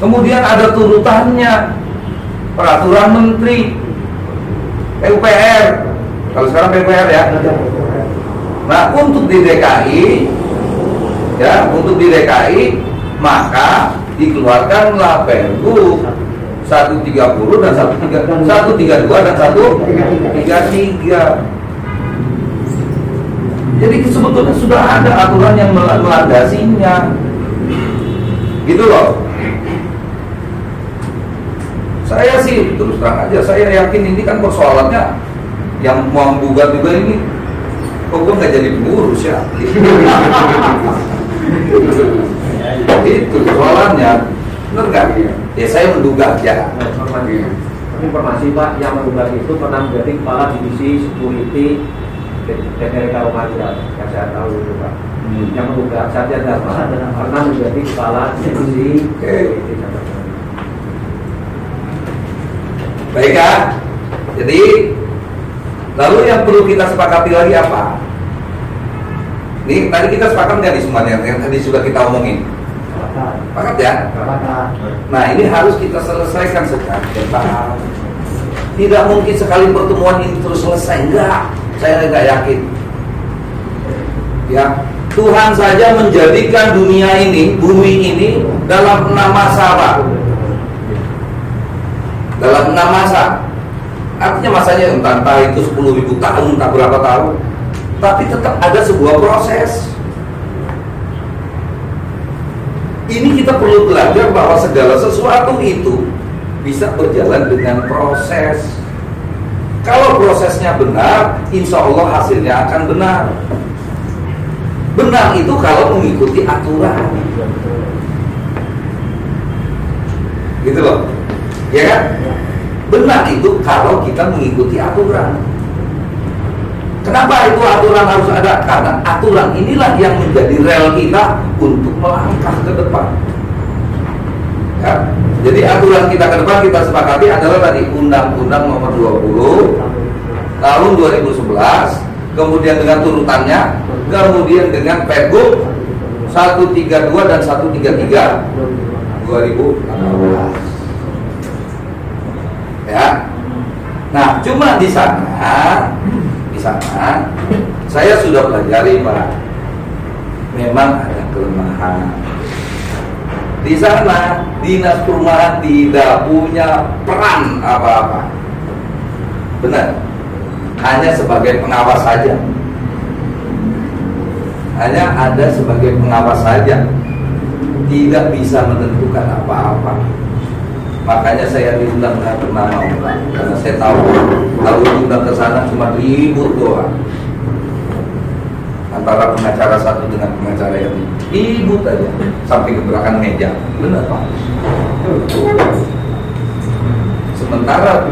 Kemudian ada turutannya, peraturan menteri, PUPR. Kalau sekarang PUPR ya. Nah, untuk di DKI, ya, untuk di DKI maka dikeluarkanlah Pergub 130 dan 132 dan 133. Jadi sebetulnya sudah ada aturan yang melandasinya, gitu loh. Saya sih terus terang aja, saya yakin ini kan persoalannya yang mau menggugat juga ini, kok gue nggak jadi pengurus ya? Itu persoalannya, benar nggak? Ya saya menduga aja. Informasi Pak, yang menggugat itu pernah menjadi kepala divisi security DPR Kabupaten, yang saya tahu itu Pak. Yang menggugat Satya Dharma pernah menjadi kepala divisi security. Baik ya. Jadi lalu yang perlu kita sepakati lagi apa? Ini tadi kita sepakat nggak di semuanya yang tadi sudah kita omongin? Sepakat ya? Nah, ini harus kita selesaikan secara cepat. Tidak mungkin sekali pertemuan ini terus selesai, enggak. Saya nggak yakin. Ya, Tuhan saja menjadikan dunia ini, bumi ini dalam 6 masa, Pak. Dalam 6 masa. Artinya masanya entah itu 10.000 tahun, entah berapa tahun, tapi tetap ada sebuah proses. Ini kita perlu belajar bahwa segala sesuatu itu bisa berjalan dengan proses. Kalau prosesnya benar, insya Allah hasilnya akan benar. Benar itu kalau mengikuti aturan, gitu loh, ya kan? Benar itu kalau kita mengikuti aturan. Kenapa itu aturan harus ada? Karena aturan inilah yang menjadi rel kita untuk melangkah ke depan. Ya. Jadi aturan kita ke depan kita sepakati adalah tadi Undang-Undang Nomor 20 tahun 2011, kemudian dengan turutannya, kemudian dengan Pergub 132 dan 133 2018. Ya. Nah, cuma di sana saya sudah pelajari, Pak. Memang ada kelemahan. Di sana dinas perumahan tidak punya peran apa-apa. Benar. Hanya sebagai pengawas saja. Hanya ada sebagai pengawas saja. Tidak bisa menentukan apa-apa. Makanya saya diundang nggak pernah mau, karena saya tahu kalau diundang ke sana cuma ribut doang antara pengacara satu dengan pengacara yang lain. Ribut aja sampai ke belakang meja. Benar, Pak. Sementara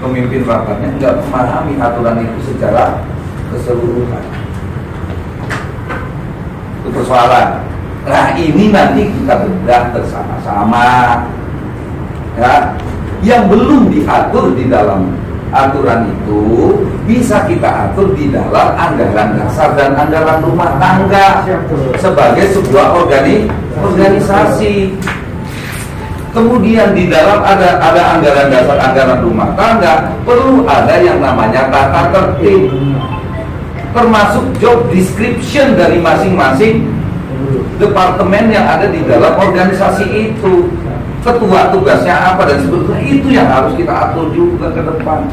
pemimpin rapatnya nggak memahami aturan itu secara keseluruhan. Itu persoalan. Nah, ini nanti kita bedah bersama-sama. Ya, yang belum diatur di dalam aturan itu bisa kita atur di dalam anggaran dasar dan anggaran rumah tangga sebagai sebuah organisasi. Kemudian di dalam ada anggaran dasar, anggaran rumah tangga, perlu ada yang namanya tata tertib, termasuk job description dari masing-masing departemen yang ada di dalam organisasi itu. Ketua tugasnya apa dan sebagainya, itu yang harus kita atur juga ke depan.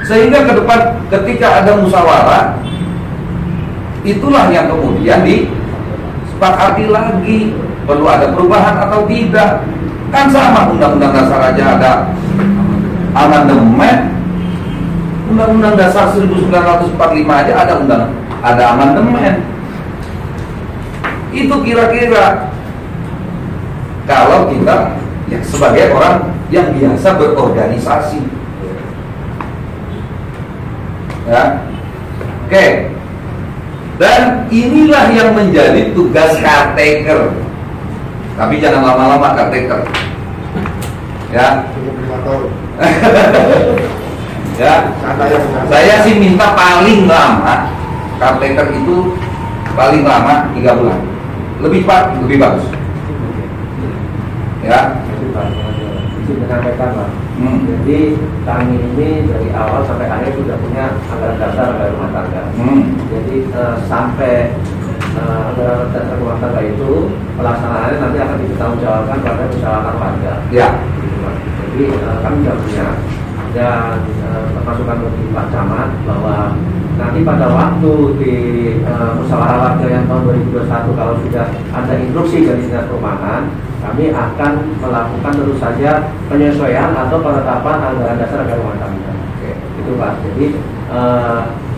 Sehingga ke depan ketika ada musyawarah, itulah yang kemudian disepakati lagi, perlu ada perubahan atau tidak. Kan sama undang-undang dasar aja ada amandemen, undang-undang dasar 1945 aja ada amandemen. Itu kira-kira kalau kita ya sebagai orang yang biasa berorganisasi, ya, oke. Dan inilah yang menjadi tugas caretaker. Tapi jangan lama-lama caretaker, ya. Ya, saya sih minta paling lama caretaker itu paling lama 3 bulan, lebih bagus. Ya, izin menyampaikan Pak. Jadi kami ini dari awal sampai akhir sudah punya anggaran dasar anggaran rumah tangga. Jadi sampai anggaran dasar rumah tangga itu pelaksanaannya nanti akan dipertanggungjawabkan pada musyawarah warga. Ya. Jadi kami sudah punya, dan masukan dari Pak Camat bahwa nanti pada waktu di musyawarah warga yang tahun 2021 kalau sudah ada instruksi dari dinas perumahan, kami akan melakukan tentu saja penyesuaian atau penetapan anggaran dasar anggaran rumah tangga. Oke, itu Pak. Jadi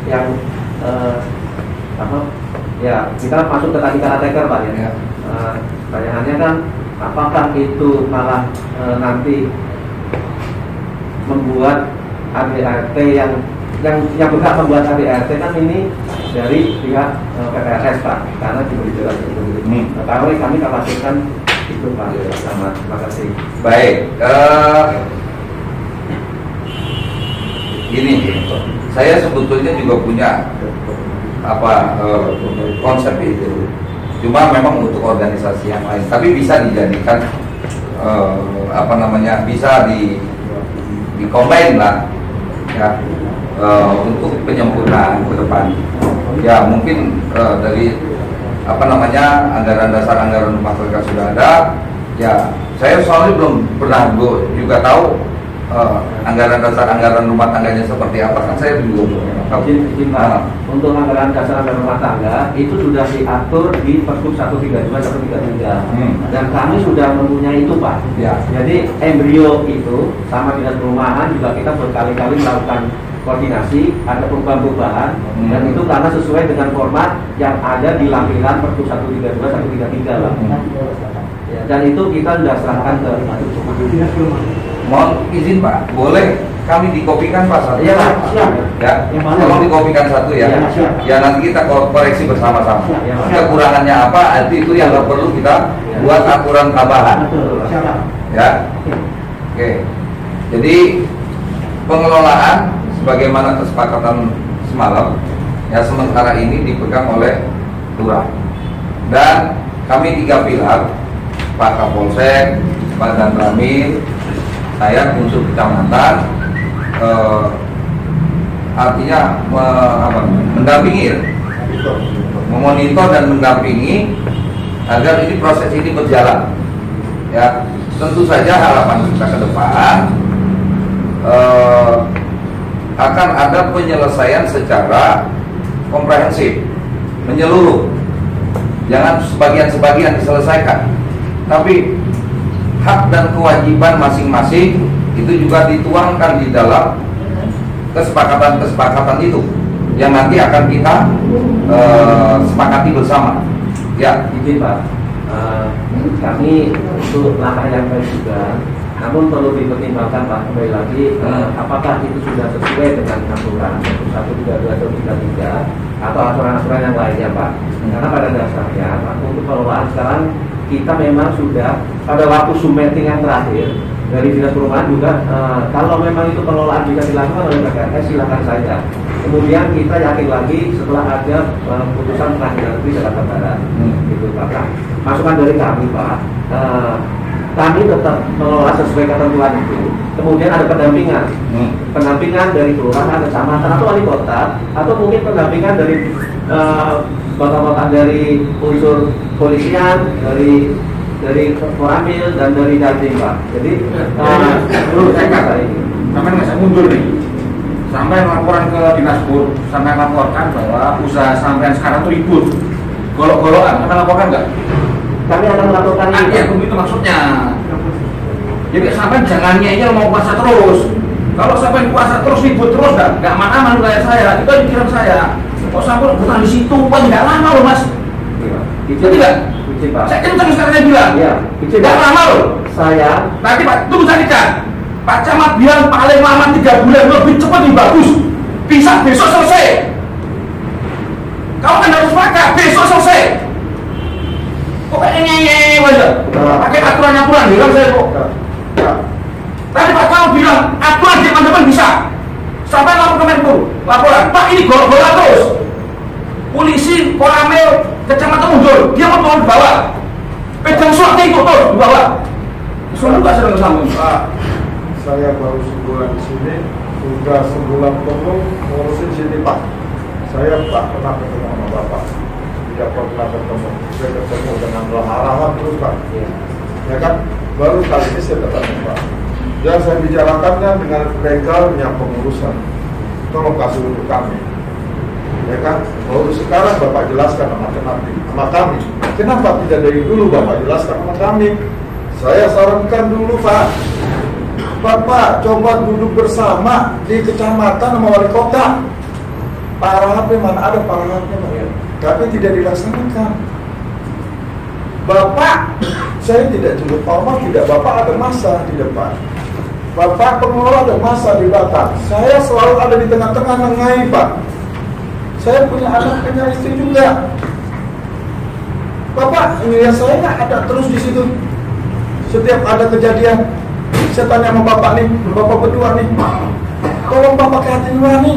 yang ya kita masuk ke tadi caretaker Pak ya. Pertanyaannya kan apakah itu malah nanti membuat ADRT yang berhak membuat ADRT kan ini dari pihak PPRS Pak, karena diberi jelas itu. Kalau kami khawatirkan itu Pak. Selamat, terima kasih. Baik, gini, saya sebetulnya juga punya konsep itu. Cuma memang untuk organisasi yang lain, tapi bisa dijadikan bisa di-combine lah ya, untuk penyempurnaan ke depan. Ya mungkin dari anggaran dasar anggaran rumah tangga sudah ada. Ya saya soalnya belum pernah juga tahu anggaran dasar anggaran rumah tangganya seperti apa, kan saya belum tahu. Untuk anggaran dasar anggaran rumah tangga itu sudah diatur di Pergub 132 133 dan kami sudah mempunyai itu Pak. Ya. Jadi embrio itu sama dinas perumahan juga kita berkali-kali melakukan koordinasi, ada perubahan-perubahan dan itu karena sesuai dengan format yang ada di lampiran Pergub 132 133 Pak. Ya, dan itu kita sudah serahkan ke dinas perumahan. Mohon izin Pak, boleh kami dikopikan Pak satu? Iya Pak, siap. Ya, tolong dikopikan satu ya. Ya nanti kita koreksi bersama-sama. Kekurangannya apa, itu yang perlu kita buat aturan tambahan. Ya, oke. Jadi pengelolaan sebagaimana kesepakatan semalam, ya sementara ini dipegang oleh lurah. Dan kami 3 pilar, Pak Kapolsek, Pak Danramil, saya unsur kecamatan, artinya mendampingi, memonitor dan mendampingi agar ini proses ini berjalan. Ya, tentu saja harapan kita ke depan akan ada penyelesaian secara komprehensif, menyeluruh. Jangan sebagian-sebagian diselesaikan, tapi hak dan kewajiban masing-masing itu juga dituangkan di dalam kesepakatan-kesepakatan itu yang nanti akan kita sepakati bersama. Ya, izin Pak, kami untuk langkah yang baik juga, namun perlu dipertimbangkan Pak, kembali lagi apakah itu sudah sesuai dengan aturan 132 atau aturan-aturan yang lainnya Pak. Karena pada dasarnya Pak, untuk pengelolaan sekarang kita memang sudah pada waktu Zoom meeting yang terakhir dari dinas perumahan juga kalau memang itu pengelolaan bisa dilakukan oleh PKS silakan saja. Kemudian kita yakin lagi setelah ada putusan pengadilan negeri Jakarta Barat, gitu Pak. Nah, masukan dari kami Pak, kami tetap mengelola sesuai ketentuan itu. Kemudian ada pendampingan, pendampingan dari kelurahan, kecamatan atau wali kota, atau mungkin pendampingan dari bapak-bapak dari unsur polisian, dari Koramil dan dari Dandim Pak. Jadi menurut saya kata ini, sampai nggak saya mundur nih, sampai laporan ke Dinas Pur, sampai laporkan bahwa usaha sampean sekarang tuh ribut, golok-golokan, sampai laporkan nggak? Kami akan melaporkan ini. Iya, begitu maksudnya. Jadi sampai jangan nyeyel mau puasa terus. Kalau sampai puasa terus ribut terus nggak aman-aman kayak saya, itu pikiran saya. Kok sampai bukan di situ, kok nggak lama loh mas? Itu tidak. Saya kencang sekarang saya bilang. Iya. Nggak lama loh. Saya. Nanti Pak, tunggu saja. Pak Camat bilang paling lama 3 bulan, lebih cepat lebih bagus. Bisa besok selesai. Kau kan harus pakai besok selesai. Kok kayak nyanyi aja? Pakai aturan-aturan bilang saya kok. Tadi Pak Camat bilang aturan di depan bisa. Sampai lapor ke Menko, laporan. Pak ini golok-golok terus. Polisi, Koramil, kecamatan mundur. Dia mau turun di bawah. Pegang suratnya ikut turun di bawah. Surat nggak sering kesambung. Pak, saya baru sebulan di sini, sudah sebulan penuh ngurusin sini Pak. Saya tak pernah ketemu sama Bapak, tidak pernah ketemu. Saya ketemu dengan arahan terus Pak. Ya kan, baru kali ini saya ketemu Pak. Yang saya bicarakannya dengan legalnya pengurusan. Tolong kasih untuk kami. Ya kan, baru sekarang Bapak jelaskan sama kami. Kenapa tidak dari dulu Bapak jelaskan sama kami? Saya sarankan dulu Pak. Bapak coba duduk bersama di kecamatan sama wali kota. Parahatnya mana ada parahatnya Pak? Tapi tidak dilaksanakan. Bapak, saya tidak jemput Pak, tidak. Bapak ada masa di depan. Bapak pengelola ada masa di belakang. Saya selalu ada di tengah-tengah nengai Pak. Saya punya anak, punya istri juga. Bapak, ini saya nggak ada terus di situ. Setiap ada kejadian, saya tanya sama Bapak nih, Bapak berdua nih, tolong Bapak pakai hati nurani.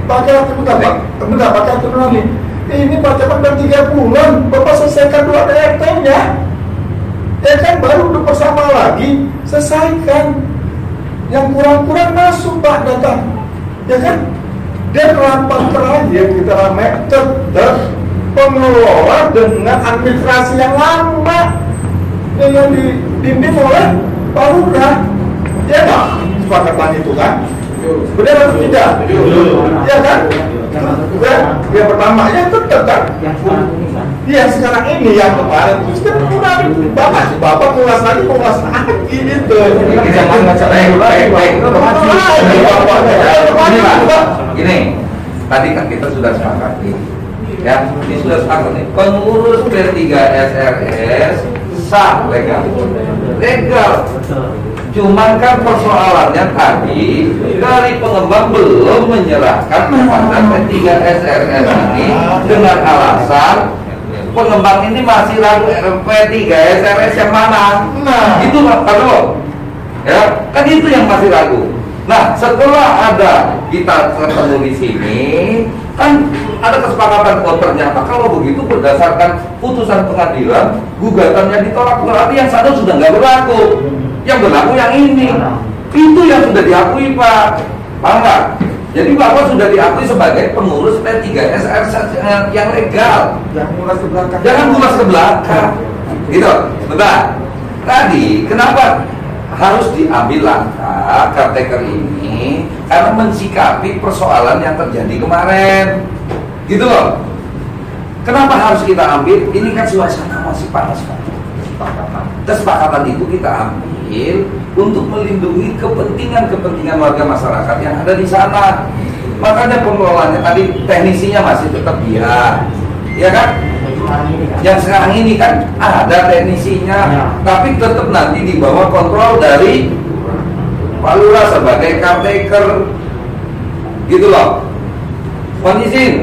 Pakai hati bentar, pakai hati nurani. Ini Pak Camat dan 3 bulan, Bapak selesaikan 2 DRT-nya. Ya kan, baru duduk bersama lagi, selesaikan. Yang kurang-kurang masuk Pak datang. Ya kan? Dan rapat terakhir kita ramai tetap pengelola dengan administrasi yang lama yang dibimbing oleh Pak Lurah. Ya Pak, sepakatan itu kan? Benar atau tidak? Ya kan? Yang pertama ya tetap kan? Yang sekarang ini yang kemarin terus kan Bapak ngulas lagi gitu. Jangan baca baik. Gini, tadi kan kita sudah sepakati, ya, ini sudah sepakat nih. Pengurus P3 SRS sah legal. Cuman kan persoalannya tadi dari pengembang belum menyerahkan kepada P3 SRS ini dengan alasan pengembang ini masih ragu P3 SRS yang mana. Nah, itu kalau ya kan itu yang masih ragu. Nah, setelah ada kita ketemu di sini, kan ada kesepakatan ternyata kalau begitu berdasarkan putusan pengadilan, gugatannya ditolak, berarti yang satu sudah nggak berlaku, yang berlaku yang ini. Itu yang sudah diakui Pak, paham nggak? Jadi Bapak sudah diakui sebagai pengurus P3 SRS yang legal. Jangan ngulas ke belakang. Jangan ngulas ke belakang. Gitu, bentar. Tadi kenapa harus diambil langkah caretaker ini? Karena mensikapi persoalan yang terjadi kemarin, gitu loh. Kenapa harus kita ambil? Ini kan suasana masih panas Pak. Kesepakatan itu kita ambil untuk melindungi kepentingan warga masyarakat yang ada di sana. Makanya pengelolanya tadi teknisinya masih tetap dia, ya kan? Yang sekarang ini kan ada teknisinya, tapi tetap nanti di bawah kontrol dari Pak Lurah sebagai caretaker, gitu loh. Mohon izin,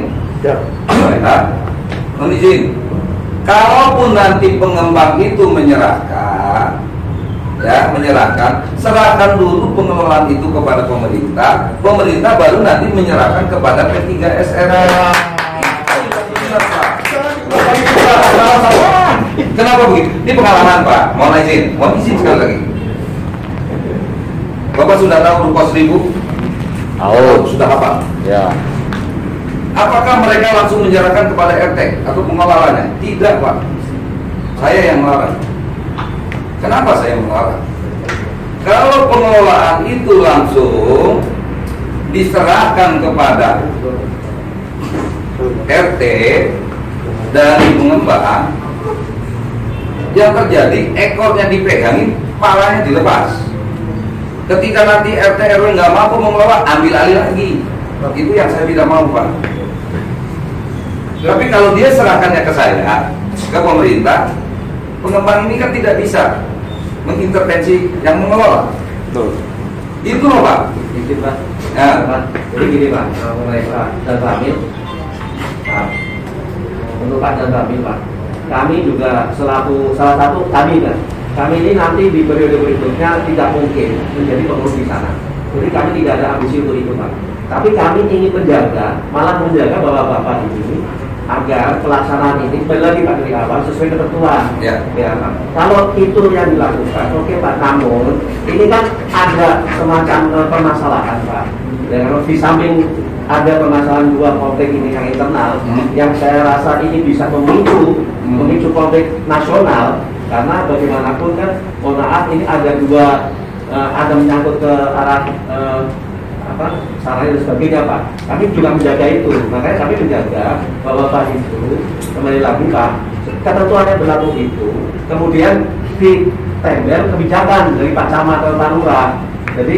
mohon izin. Kalaupun nanti pengembang itu menyerahkan, ya menyerahkan, serahkan dulu pengelolaan itu kepada pemerintah, pemerintah baru nanti menyerahkan kepada P3SR. Kenapa begitu? Ini pengalaman Pak, mohon izin sekali lagi. Bapak sudah tahu Ruko 1000? Tahu. Sudah hafal? Ya. Apakah mereka langsung menyerahkan kepada RT atau pengelolanya? Tidak Pak, saya yang melarang. Kenapa saya melarang? Kalau pengelolaan itu langsung diserahkan kepada RT dari pengembang, yang terjadi ekornya dipegangin, palanya dilepas. Ketika nanti RT RW nggak mampu mengelola, ambil alih lagi. Itu yang saya tidak mau Pak. Tapi kalau dia serahkannya ke saya, ke pemerintah, pengembang ini kan tidak bisa mengintervensi yang mengelola. Betul. Itu loh Pak. Itu Pak. Ya. Pak. Jadi gini Pak, mengenai Pak dan Ramil. Nah, untuk Pak dan Ramil Pak, kami juga selaku salah satu kami kan. Kami ini nanti di periode berikutnya tidak mungkin menjadi pengurus di sana. Jadi kami tidak ada ambisi untuk itu Pak. Tapi kami ingin menjaga, malah menjaga bahwa Bapak ini agar pelaksanaan ini kembali lagi Pak dari awal sesuai ketentuan. Ya. Ya Pak. Kalau itu yang dilakukan, oke Pak. Namun ini kan ada semacam permasalahan Pak. Ya, kalau di samping ada permasalahan dua konflik ini yang internal, yang saya rasa ini bisa memicu konflik nasional. Karena bagaimanapun kan, mohon maaf ini ada dua, ada menyangkut ke arah sarana dan sebagainya Pak. Kami juga menjaga itu, makanya kami menjaga bahwa Pak itu kembali lagi Pak, ketentuan yang berlaku itu kemudian ditempel kebijakan dari Pak Camat atau Pak Lurah. Jadi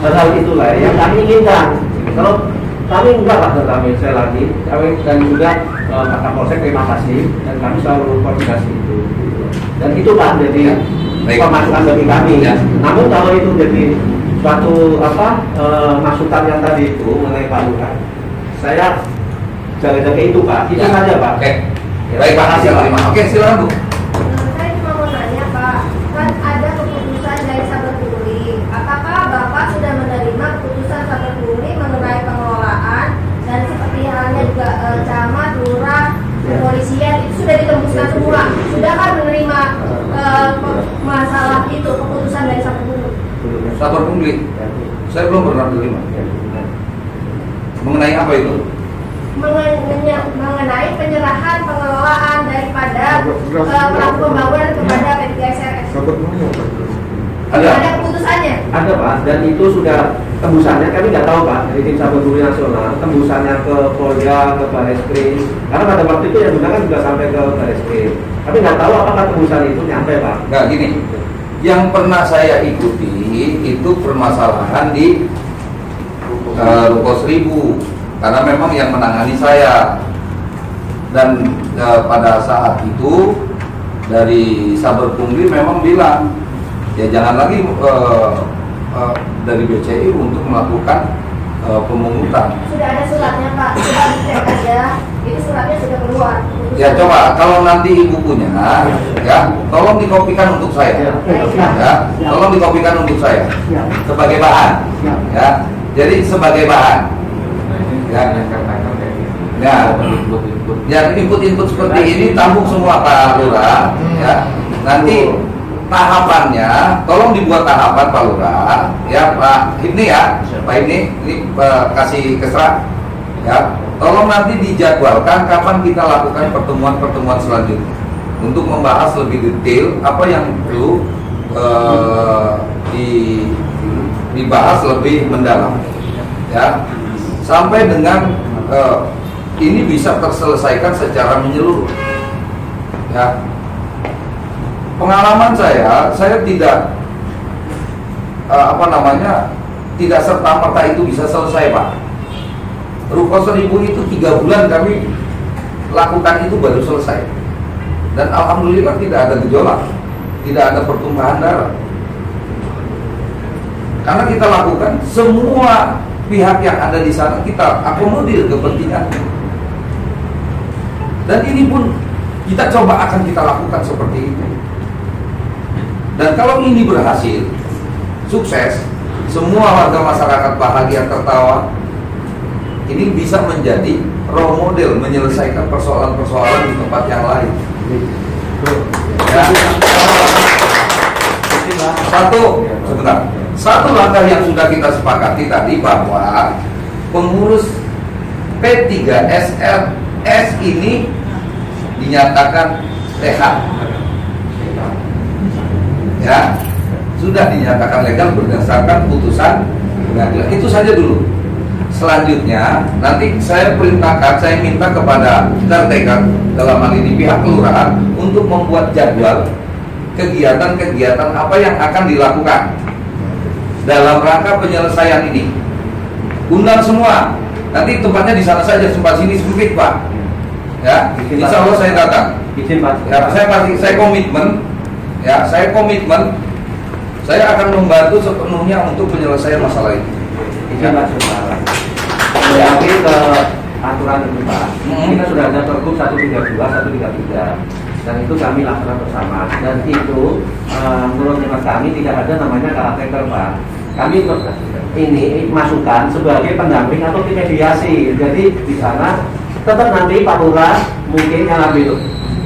hal itulah yang kami inginkan. Kalau kami enggak Pak, kami saya lagi, kami dan juga Pak Kapolsek terima kasih dan kami selalu koordinasi itu. Dan itu Pak jadi pemasukan bagi kami. Ya. Namun kalau itu jadi suatu masukan yang tadi itu mengenai Pak Lurah, saya jaga-jaga itu Pak. Itu saja Pak. Oke. Ya, Baik Pak, terima. Oke, silakan Bu. Saya cuma mau nanya Pak, kan ada keputusan dari Saber Pungli. Apakah Bapak sudah menerima keputusan Saber Pungli mengenai pengelolaan dan seperti halnya juga camat, lurah, kepolisian itu sudah ditembuskan semua? Sudah kan menerima masalah itu keputusan dari Saber Pungli? Saber Pungli, saya belum pernah menerima. Mengenai apa itu? Mengenai penyerahan pengelolaan daripada pelaku pembangunan kepada P3SRS. Ada keputusannya? Ada Pak, dan itu sudah tembusannya kami nggak tahu Pak dari tim Saber Pungli nasional, tembusannya ke Polda, ke Barreskrim, karena pada waktu itu yang gunakan juga sampai ke Barreskrim. Tapi nggak tahu apakah tembusan itu nyampe Pak. Nggak gini, yang pernah saya ikuti itu permasalahan di Ruko 1000. Karena memang yang menangani saya, dan pada saat itu dari Saber Pungli memang bilang ya jangan lagi dari BCI untuk melakukan pemungutan. Sudah ada suratnya Pak, sudah dicek aja, itu suratnya sudah keluar. Ya coba kalau nanti ibu punya, ya tolong dikopikan untuk saya, ya tolong dikopikan untuk saya sebagai bahan, ya jadi sebagai bahan. Ya, yang input-input seperti ini tampung semua Pak Lurah. Ya, nanti tahapannya, tolong dibuat tahapan Pak Lurah. Ya Pak ini ya, Pak ini kasih keserah. Ya, tolong nanti dijadwalkan kapan kita lakukan pertemuan-pertemuan selanjutnya untuk membahas lebih detail apa yang perlu dibahas lebih mendalam. Ya. Sampai dengan ini bisa terselesaikan secara menyeluruh. Ya. Pengalaman saya tidak tidak serta-merta itu bisa selesai Pak. Ruko 1000 itu 3 bulan kami lakukan itu baru selesai. Dan alhamdulillah tidak ada gejolak, tidak ada pertumpahan darah. Karena kita lakukan semua pihak yang ada di sana kita akomodir kepentingan. Dan ini pun kita coba akan kita lakukan seperti itu. Dan kalau ini berhasil, sukses, semua warga masyarakat bahagia tertawa, ini bisa menjadi role model menyelesaikan persoalan-persoalan di tempat yang lain. Ya. Satu langkah yang sudah kita sepakati tadi bahwa pengurus P3SRS ini dinyatakan sehat. Ya, sudah dinyatakan legal berdasarkan putusan pengadilan. Itu saja dulu. Selanjutnya nanti saya perintahkan, saya minta kepada caretaker dalam hal ini pihak kelurahan untuk membuat jadwal kegiatan-kegiatan apa yang akan dilakukan dalam rangka penyelesaian ini. Undang semua. Nanti tempatnya di sana saja, tempat sini sempit, Pak. Ya, insya Allah saya datang. Izin, Pak. Ya, saya komitmen. Ya, saya komitmen. Saya akan membantu sepenuhnya untuk penyelesaian masalah ini. Izin, Pak, saudara. Kembali ke aturan itu, Pak. Kita sudah ada Pergub 132, 133. Dan itu kami lakukan bersama. Dan itu menurut hemat kami tidak ada namanya caretaker, Pak. Kami ini masukan sebagai pendamping atau mediasi. Jadi di sana tetap nanti Pak Lurah mungkin yang ambil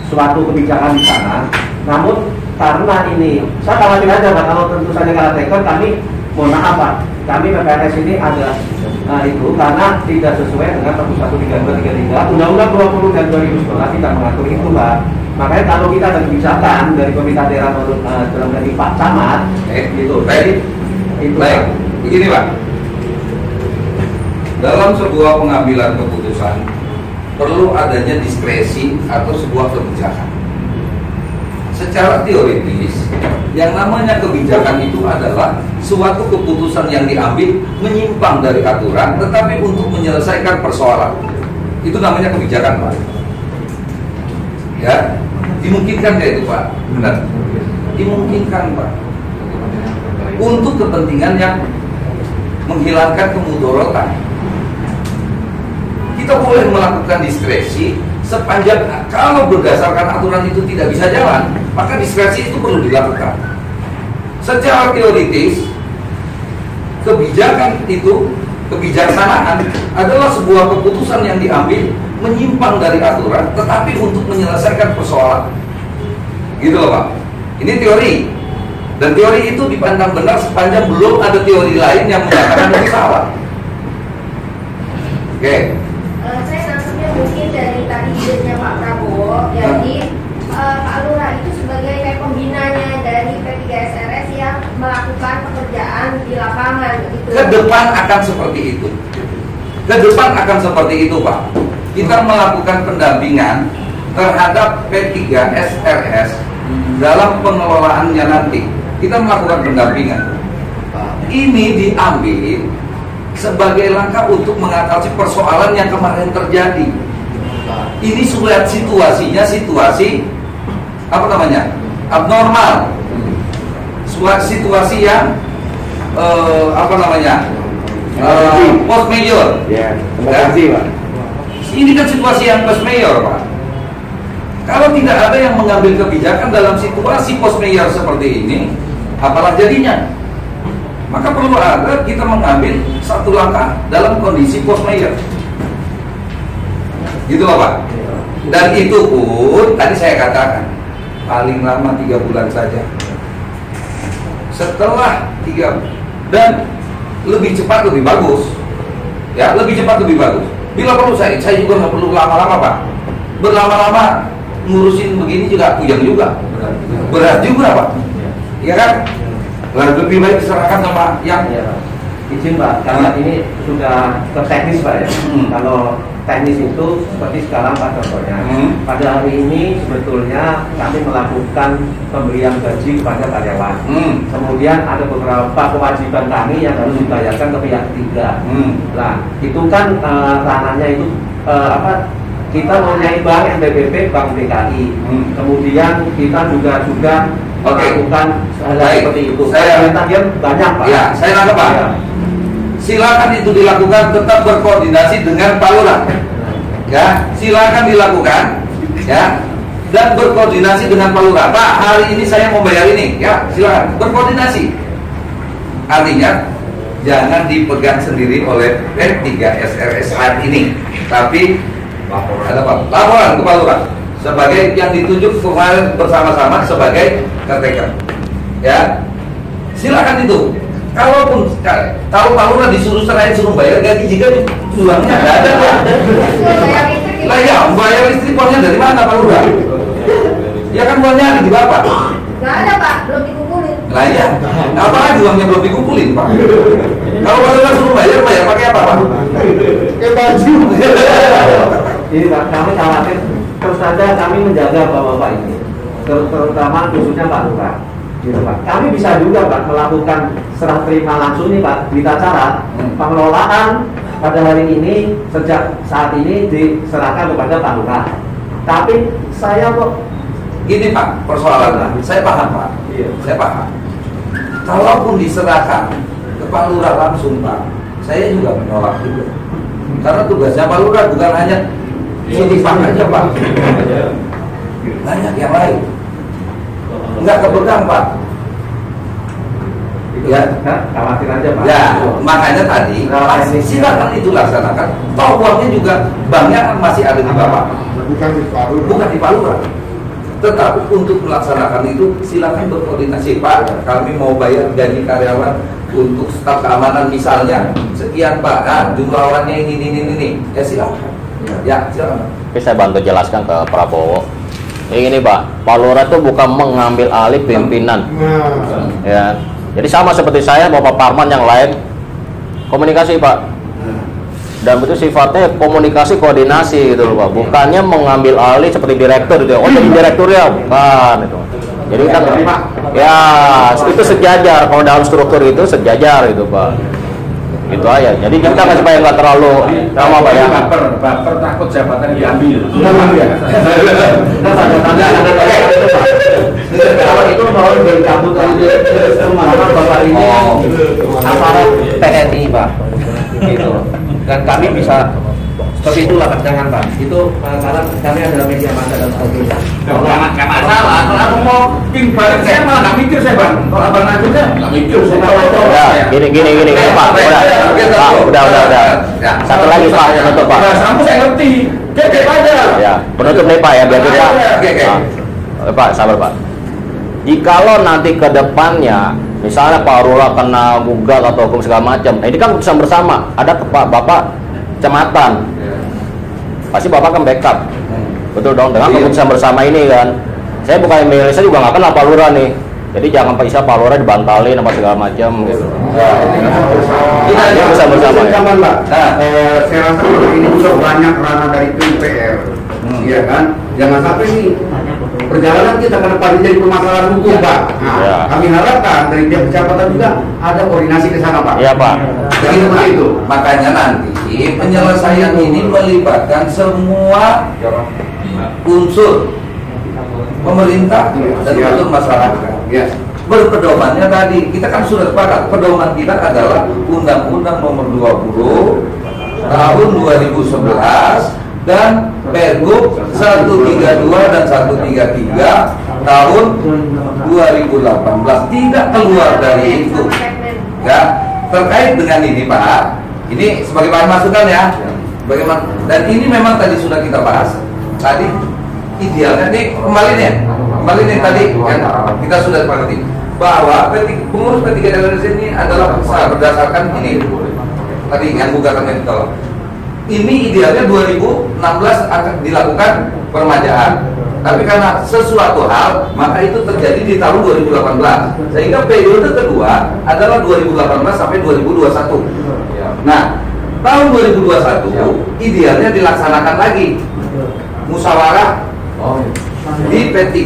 suatu kebijakan di sana. Namun karena ini saya khawatir aja Pak, kalau tentu saja caretaker kami mohon maaf Pak, kami PPRS ini ada itu karena tidak sesuai dengan Pergub 13233 Undang-Undang 20 dan 2011 tidak mengatur itu Pak. Makanya kalau kita ada kebijakan dari pemerintah daerah dalam dari Pak Camat gitu. Baik, begini Pak. Dalam sebuah pengambilan keputusan perlu adanya diskresi atau sebuah kebijakan. Secara teoritis, yang namanya kebijakan itu adalah suatu keputusan yang diambil menyimpang dari aturan, tetapi untuk menyelesaikan persoalan. Itu namanya kebijakan, Pak. Ya, dimungkinkan kayak itu, Pak. Benar? Dimungkinkan, Pak. Untuk kepentingan yang menghilangkan kemudorotan. Kita boleh melakukan diskresi sepanjang kalau berdasarkan aturan itu tidak bisa jalan, maka diskresi itu perlu dilakukan. Secara teoritis, kebijakan itu, kebijaksanaan adalah sebuah keputusan yang diambil menyimpang dari aturan, tetapi untuk menyelesaikan persoalan. Gitu loh Pak. Ini teori. Dan teori itu dipandang benar sepanjang belum ada teori lain yang menyatakan itu salah. Oke. Saya nangkepnya mungkin dari tadi idenya Pak Prabowo, jadi Pak Lurah itu sebagai kayak pembinanya dari P3SRS yang melakukan pekerjaan di lapangan gitu. Ke depan akan seperti itu. Ke depan akan seperti itu Pak. Kita melakukan pendampingan terhadap P3SRS dalam pengelolaannya nanti. Kita melakukan pendampingan. Ini diambil sebagai langkah untuk mengatasi persoalan yang kemarin terjadi. Ini surat situasinya situasi apa namanya? Abnormal. Suatu situasi yang apa namanya? Post major. Ya, emergency, Pak. Ini kan situasi yang post major, Pak. Kalau tidak ada yang mengambil kebijakan dalam situasi post major seperti ini, apalah jadinya? Maka perlu ada kita mengambil satu langkah dalam kondisi post major. Gitu loh Pak. Dan itu pun tadi saya katakan paling lama 3 bulan saja. Setelah 3 dan lebih cepat lebih bagus. Ya, lebih cepat lebih bagus. Bila perlu saya juga nggak perlu lama-lama Pak. Berlama-lama ngurusin begini juga puyeng juga. Berat juga Pak. Iya kan? Lebih baik diserahkan sama yang izin Pak, karena ini sudah ke teknis Pak ya. Kalau teknis itu seperti sekarang Pak contohnya. Pada hari ini sebetulnya kami melakukan pemberian gaji kepada karyawan. Kemudian ada beberapa kewajiban kami yang harus dibayarkan ke pihak ketiga. Nah, itu kan ranahnya itu apa? Kita mempunyai bank NBBP, Bank DKI. Kemudian kita juga melakukan hal seperti itu. Saya banyak Pak. Ya, saya nangkep Pak. Ya. Silakan itu dilakukan, tetap berkoordinasi dengan Pak Lurah. Ya, silakan dilakukan. Ya, dan berkoordinasi dengan Pak Lurah. Pak, hari ini saya mau bayar ini, ya silakan berkoordinasi. Artinya jangan dipegang sendiri oleh P3 SRS saat ini, tapi ada apa? Laporan ke Pak Lurah sebagai yang ditunjuk kemarin bersama-sama sebagai caretaker. Ya, silakan itu. Kalau Pak Lurah disuruh serahin suruh bayar gaji jika uangnya nggak ada, Pak. Lah ya, bayar listrik uangnya dari mana Pak Lurah? Ya kan uangnya ada di Bapak. Nggak ada Pak, belum dikumpulin. Lah ya, apalagi uangnya belum dikumpulin Pak. Kalau Pak Lurah suruh bayar pakai apa Pak? Pakai baju. Ini Pak, kami khawatir terus saja kami menjaga bapak-bapak ini, terutama khususnya Pak Lurah. Gitu Pak. Kami bisa juga Pak melakukan serah terima langsung nih Pak, berita acara pengelolaan pada hari ini sejak saat ini diserahkan kepada Pak Lurah. Tapi saya kok Gini Pak, persoalannya, saya paham Pak. Iya. Saya paham. Kalaupun diserahkan ke Pak Lurah langsung Pak, saya juga menolak juga. Karena tugasnya Pak Lurah bukan hanya sertifan aja Pak, banyak yang lain. Nggak kepegang Pak. Ya, khawatir aja Pak. ya makanya tadi silakan itu laksanakan. Toh uangnya juga banknya masih ada di Bapak, Bukan di Palu. bukan di Pak Lurah. Tetapi untuk melaksanakan itu silakan berkoordinasi Pak. Kami mau bayar gaji karyawan untuk staf keamanan misalnya sekian Pak. Nah, jumlah orangnya ini. Ya silakan. Ya silakan. Tapi saya bantu jelaskan ke Prabowo. Ini Pak, Pak Lurah itu bukan mengambil alih pimpinan. Nah, Ya. Jadi sama seperti saya, Bapak Parman yang lain, komunikasi Pak. Dan itu sifatnya komunikasi koordinasi gitu loh Pak. Bukannya mengambil alih seperti direktur gitu. Oh jadi direktur ya, bukan itu. Jadi kita ya itu sejajar. Kalau dalam struktur itu sejajar itu Pak. Itu aja. Jadi kita nggak supaya nggak terlalu lama Pak ya. Baper takut jabatan diambil. Kalau itu mau dicabut karena bapak ini aparat TNI Pak, gitu. Dan kami bisa seperti itulah jangan Pak. Itu karena kami adalah media massa dan sebagainya. Nggak masalah. Kalau aku mau tim balik saya malah nggak mikir saya Bang. Kalau abang ajunya nggak mikir saya. Ya, gini Pak. Udah. Satu lagi Pak, penutup Pak. Kamu saya ngerti. Gede aja. Ya, penutup nih Pak ya, biar kita. Pak, sabar Pak. Jikalau nanti ke depannya, misalnya Pak Lurah kena gugat atau hukum segala macam, nah ini kan keputusan bersama. Ada ke Bapak kecamatan, pasti Bapak kan backup, betul dong dengan keputusan bersama ini kan. Saya bukan milih, saya juga nggak kenal Pak Lurah nih. Jadi jangan Pak Isa Pak Lurah dibantalin apa segala macam gitu. Kita bisa bersama ya. Mbak. Saya rasa ini juga banyak ranah dari PUPR, iya kan? Jangan sampai nih perjalanan kita ke depan jadi permasalahan hukum, Pak. Nah, Ya. kami harapkan dari pihak kecamatan juga ada koordinasi ke sana, Pak. Iya Pak. Jadi seperti itu. Makanya nanti penyelesaian ini melibatkan semua unsur pemerintah dan unsur masyarakat. Ya. Berpedomannya tadi kita kan sudah sepakat, pedoman kita adalah Undang-Undang Nomor 20 Tahun 2011 dan Pergub 132 dan 133 Tahun 2018. Tidak keluar dari itu. Ya, terkait dengan ini Pak, ini sebagai bahan masukan ya. Bagaimana? Dan ini memang tadi sudah kita bahas. Tadi idealnya nih kembali nih tadi kan kita sudah sepakati bahwa pengurus P3 DPRD ini adalah berdasarkan ini tadi yang gugatan yang ditolak. Ini idealnya 2016 akan dilakukan permajaan. Tapi karena sesuatu hal maka itu terjadi di tahun 2018. Sehingga periode kedua adalah 2018 sampai 2021. Nah, tahun 2021 idealnya dilaksanakan lagi musyawarah di P3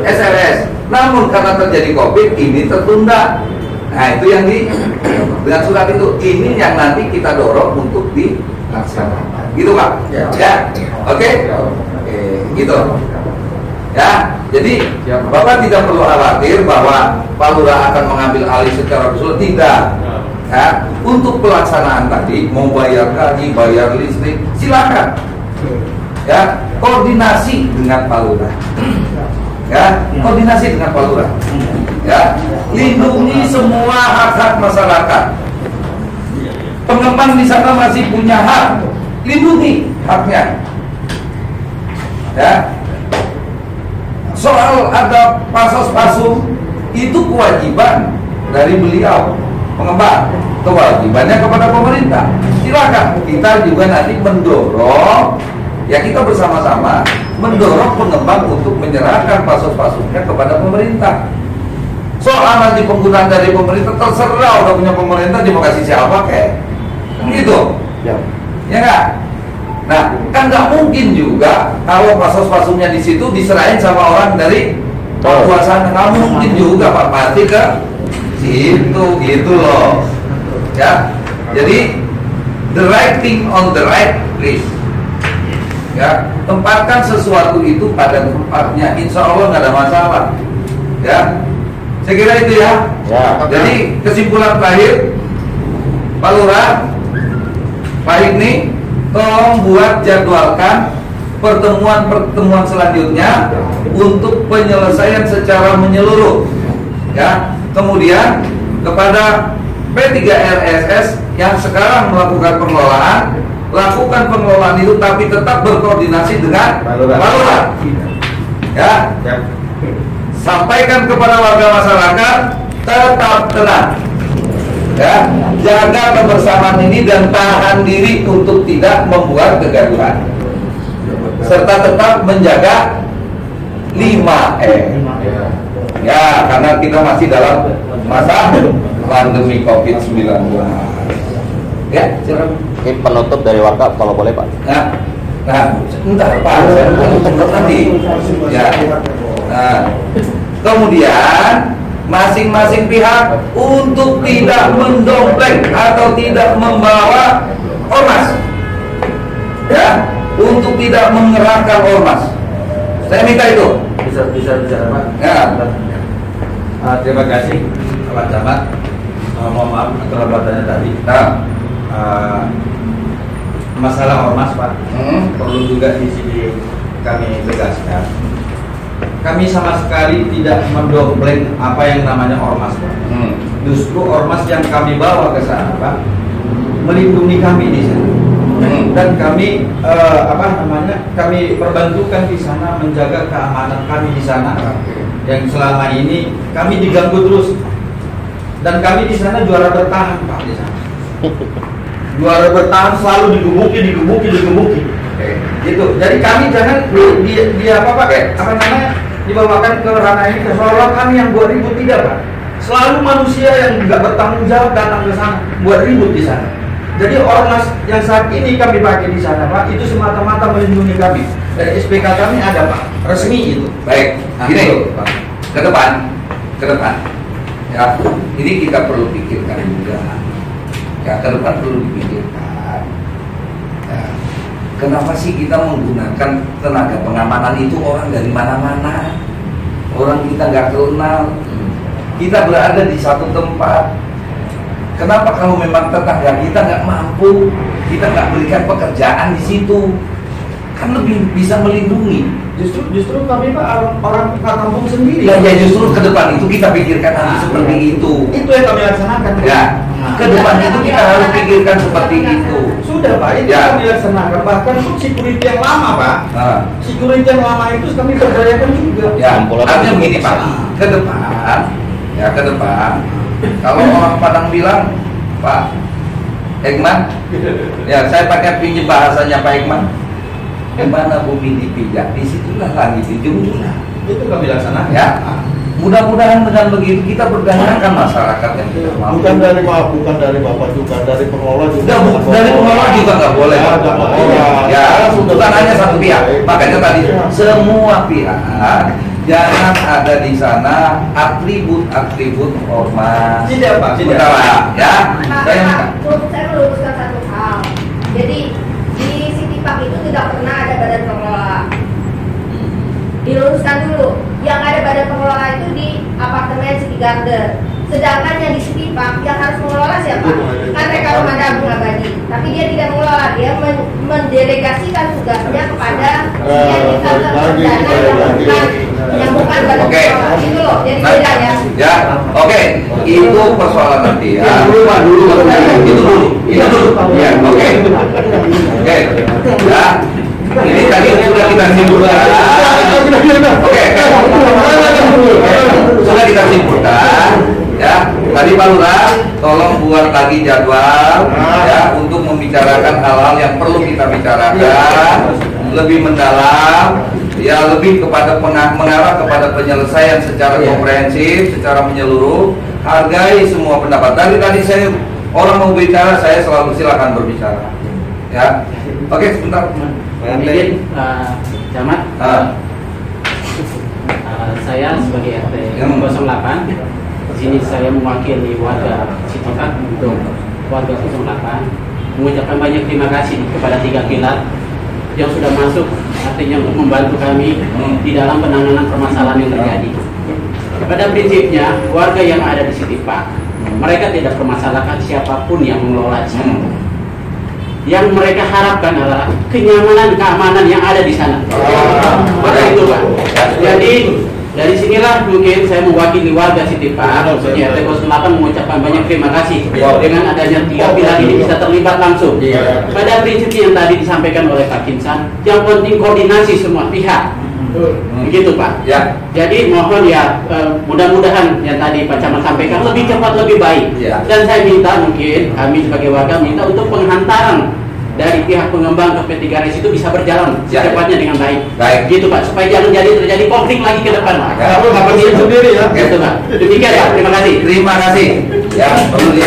SRS. Namun karena terjadi COVID ini tertunda. Nah, itu yang dengan surat itu ini yang nanti kita dorong untuk dilaksanakan. Gitu Pak? Ya. Oke? Gitu. Ya. Jadi Bapak tidak perlu khawatir bahwa Pak Lurah akan mengambil alih secara keseluruhan. Tidak. Ya, untuk pelaksanaan tadi mau bayar gaji, bayar listrik, silakan. ya, koordinasi dengan Pak Lurah, ya, koordinasi dengan Pak Lurah, ya, lindungi semua hak-hak masyarakat. Pengembang di sana masih punya hak, lindungi haknya, ya. Soal ada pasos-pasum itu kewajiban dari beliau pengembang, kewajibannya kepada pemerintah. Silakan kita juga nanti mendorong, ya kita bersama-sama mendorong pengembang untuk menyerahkan pasos-pasumnya kepada pemerintah. Soal nanti penggunaan dari pemerintah terserah, udah punya pemerintah dia mau kasih siapa kayak gitu, ya nggak? Nah, kan nggak mungkin juga kalau pasos-pasumnya di situ diserahin sama orang dari kekuasaan, nggak mungkin juga Pak Pati ke situ gitu loh, ya. Jadi the right thing on the right place, ya, tempatkan sesuatu itu pada tempatnya, insya Allah nggak ada masalah, ya. Saya kira itu ya. Jadi kesimpulan terakhir, Pak Lurah, Pak Hikni, tolong buat jadwalkan pertemuan-pertemuan selanjutnya untuk penyelesaian secara menyeluruh, ya. Kemudian kepada P3RSS yang sekarang melakukan pengelolaan, lakukan pengelolaan itu tapi tetap berkoordinasi dengan Pak Lurah, ya. Sampaikan kepada warga masyarakat tetap tenang, ya, jaga kebersamaan ini dan tahan diri untuk tidak membuat kegaduhan, serta tetap menjaga 5M, ya, karena kita masih dalam masa pandemi COVID-19. Ya, Ini penutup dari warga kalau boleh Pak. Nah, entar Pak, saya penutup nanti. Ya. Nah, kemudian masing-masing pihak untuk tidak mendompleng atau tidak membawa ormas, ya, untuk tidak mengerahkan ormas. Saya minta itu. Bisa Pak. Ya. Terima kasih Pak Camat. Mohon maaf keterlambatannya tadi. Masalah ormas Pak, perlu juga di sini kami tegaskan. Kami sama sekali tidak mendompleng apa yang namanya ormas Pak. Justru ormas yang kami bawa ke sana Pak, melindungi kami di sana. Dan kami kami perbantukan di sana, menjaga keamanan kami di sana. Yang selama ini kami diganggu terus. Dan kami di sana juara bertahan Pak di sana. Juara bertahan, selalu digebuki. Gitu. Jadi kami jangan dibawakan ke ranah ini seolah kami yang buat ribut, tidak Pak. Selalu manusia yang nggak bertanggung jawab datang ke sana buat ribut di sana. Jadi ormas yang saat ini kami pakai di sana Pak, itu semata-mata melindungi kami. Dari SPK kami ada Pak, resmi itu. Baik, gini, ke depan, ya, ini kita perlu pikirkan juga. Ya, ke depan perlu dipikirkan. Ya, kenapa sih kita menggunakan tenaga pengamanan itu orang dari mana-mana? Orang kita nggak kenal. Kita berada di satu tempat. Kenapa kalau memang tetangga kita nggak mampu, kita nggak berikan pekerjaan di situ? Kan lebih bisa melindungi. Justru kami Pak orang kampung sendiri. Ya justru ke depan itu kita pikirkan hal seperti itu. Itu yang kami laksanakan. Ya, ke depan itu kita harus pikirkan seperti itu. Sudah Pak, itu kami laksanakan. Bahkan security yang lama Pak. Security yang lama itu kami berdayakan juga. Ya, artinya begini Pak, ke depan, kalau orang Padang bilang, Pak Ekman, ya saya pakai pinjam bahasanya Pak Ekman. Dimana bumi dipijak, disitulah langit dijunjung. Itu kami laksanakan. Ya, mudah-mudahan dengan begitu kita berdayakan masyarakat yang tidak mampu. Bukan dari Bapak juga, dari pengelola juga. Dari pengelola juga nggak boleh. Ya, bukan hanya satu pihak. Makanya tadi semua pihak jangan ada di sana atribut ormas. Tidak Pak, tidak. Ya, saya meluruskan satu hal. Jadi di City Park itu tidak pernah ada badan pengelola. Diluruskan dulu. Yang ada badan pengelola itu di apartemen City Garden. Sedangkan yang di Setipak yang harus mengelola siapa? Kan mereka Rumah Tabung Abadi. Tapi dia tidak mengelola, dia mendelegasikan tugasnya kepada yang bisa terperdana yang bukan badan Oke. pengelola. Itu loh, jadi Nah, beda ya. ya, oke, itu persoalan nanti ya. Itu dulu. Ya, oke. Ya, ini tadi sudah kita simpulkan. Oke, sudah kita simpulkan. Ya, tadi Pak Lurah, tolong buat lagi jadwal ya untuk membicarakan hal-hal yang perlu kita bicarakan lebih mendalam. Ya, lebih kepada mengarah kepada penyelesaian secara komprehensif, secara menyeluruh. Hargai semua pendapat. Tadi saya orang mau bicara, saya selalu silakan berbicara. Ya, oke, sebentar. Izin, Camat. Saya sebagai RT 08. Di sini saya mewakili warga Setipak untuk warga 08 mengucapkan banyak terima kasih kepada 3 pilar yang sudah masuk, artinya untuk membantu kami di dalam penanganan permasalahan yang terjadi. Pada prinsipnya, warga yang ada di Setipak, mereka tidak permasalahkan siapapun yang mengelola di sana. Yang mereka harapkan adalah kenyamanan, keamanan yang ada di sana. Maka itu Pak. Jadi dari sinilah mungkin saya mewakili warga Setipak, khususnya RT 08 mengucapkan banyak terima kasih dengan adanya 3 pilar ini bisa terlibat langsung. Pada prinsipnya yang tadi disampaikan oleh Pak Kinsan, yang penting koordinasi semua pihak. Begitu Pak. Ya. Jadi mohon ya mudah-mudahan yang tadi Pak Camat sampaikan lebih cepat lebih baik. Dan saya minta mungkin kami sebagai warga minta untuk penghantaran dari pihak pengembang ke P3RS itu bisa berjalan secepatnya dengan baik. Gitu Pak, supaya jangan terjadi konflik lagi ke depan Pak. Kamu nggak perlu sendiri ya. Gitu Pak. Demikian ya, terima kasih. Terima kasih. Ya, perlu ini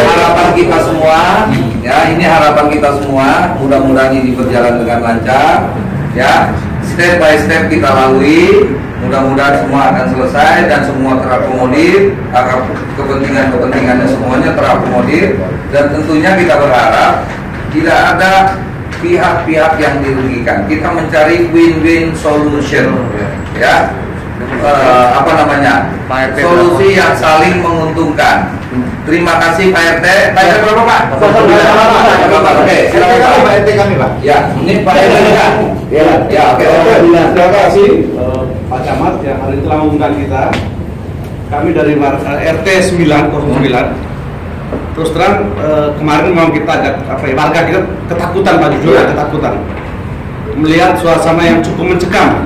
harapan kita semua. Ya, ini harapan kita semua. Mudah-mudahan ini berjalan dengan lancar. Ya, step by step kita lalui. Mudah-mudahan semua akan selesai dan semua terakomodir, kepentingannya semuanya terakomodir, dan tentunya kita berharap tidak ada pihak-pihak yang dirugikan. Kita mencari win-win solution, ya, solusi yang saling menguntungkan. Terima kasih Pak RT. Pak RT berapa Pak? Oke, silakan Pak RT kami Pak. Ya, ini Pak RT kan? Ya, oke. Terima kasih Pak Camat yang hari ini telah mengundang kita. Kami dari RT 909. Terus terang kemarin memang kita agak warga kita ketakutan Pak, jujur ya, ketakutan melihat suasana yang cukup mencekam.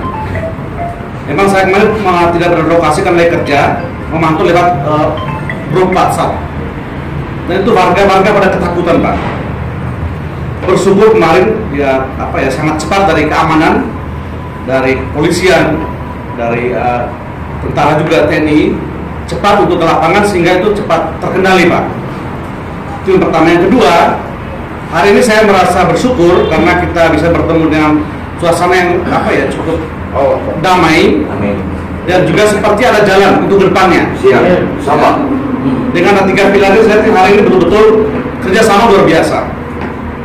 Memang saya kemarin tidak berlokasi kan lagi kerja, memantau lewat grup WhatsApp. Dan itu warga-warga pada ketakutan Pak. Bersyukur kemarin ya sangat cepat dari keamanan, dari kepolisian, dari tentara juga TNI cepat untuk ke lapangan sehingga itu cepat terkendali Pak. Itu yang pertama. Yang kedua, hari ini saya merasa bersyukur karena kita bisa bertemu dengan suasana yang cukup damai. Amin. Dan juga seperti ada jalan untuk depannya. Siap. Sama. Dengan 3 pilar ini, saya hari ini betul-betul kerjasama luar biasa.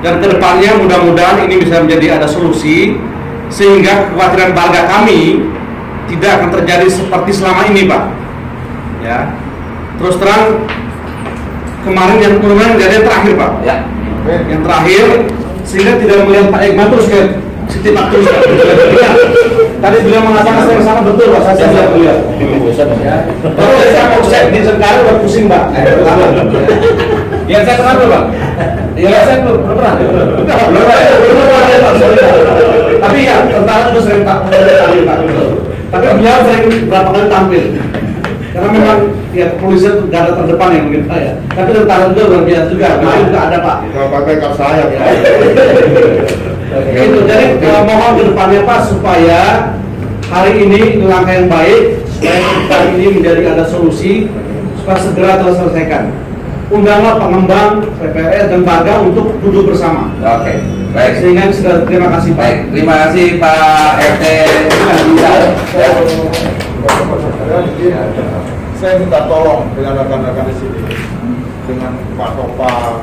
Dan kedepannya mudah-mudahan ini bisa menjadi ada solusi sehingga kekhawatiran warga kami tidak akan terjadi seperti selama ini Pak. Ya. Terus terang kemarin yang kejadian terakhir Pak. Ya. Yang terakhir sehingga tidak melihat Pak Ekman terus kayak Setipak terus Pak. Tadi beliau mengatakan saya sangat betul Pak, saya lihat beliau. Terus saya di sekarang udah pusing Pak. Ya saya kenal Pak. Ya saya belum pernah. Tapi ya tentara itu sering tampil Pak. Tapi beliau sering berapa kali tampil. Karena memang ya kepolisian garda terdepan yang mungkin ya. Tapi tentara juga luar biasa juga. Kemarin juga ada Pak. Kalau pakai kap saya ya. Itu jadi mohon ke depannya Pak supaya hari ini langkah yang baik supaya hari ini menjadi ada solusi supaya segera terselesaikan. Undanglah pengembang, PPRS dan warga untuk duduk bersama. Oke, baik. Sehingga sudah terima kasih Pak. Baik, terima kasih Pak RT. Saya minta tolong dengan rekan-rekan di sini, dengan Pak Topang,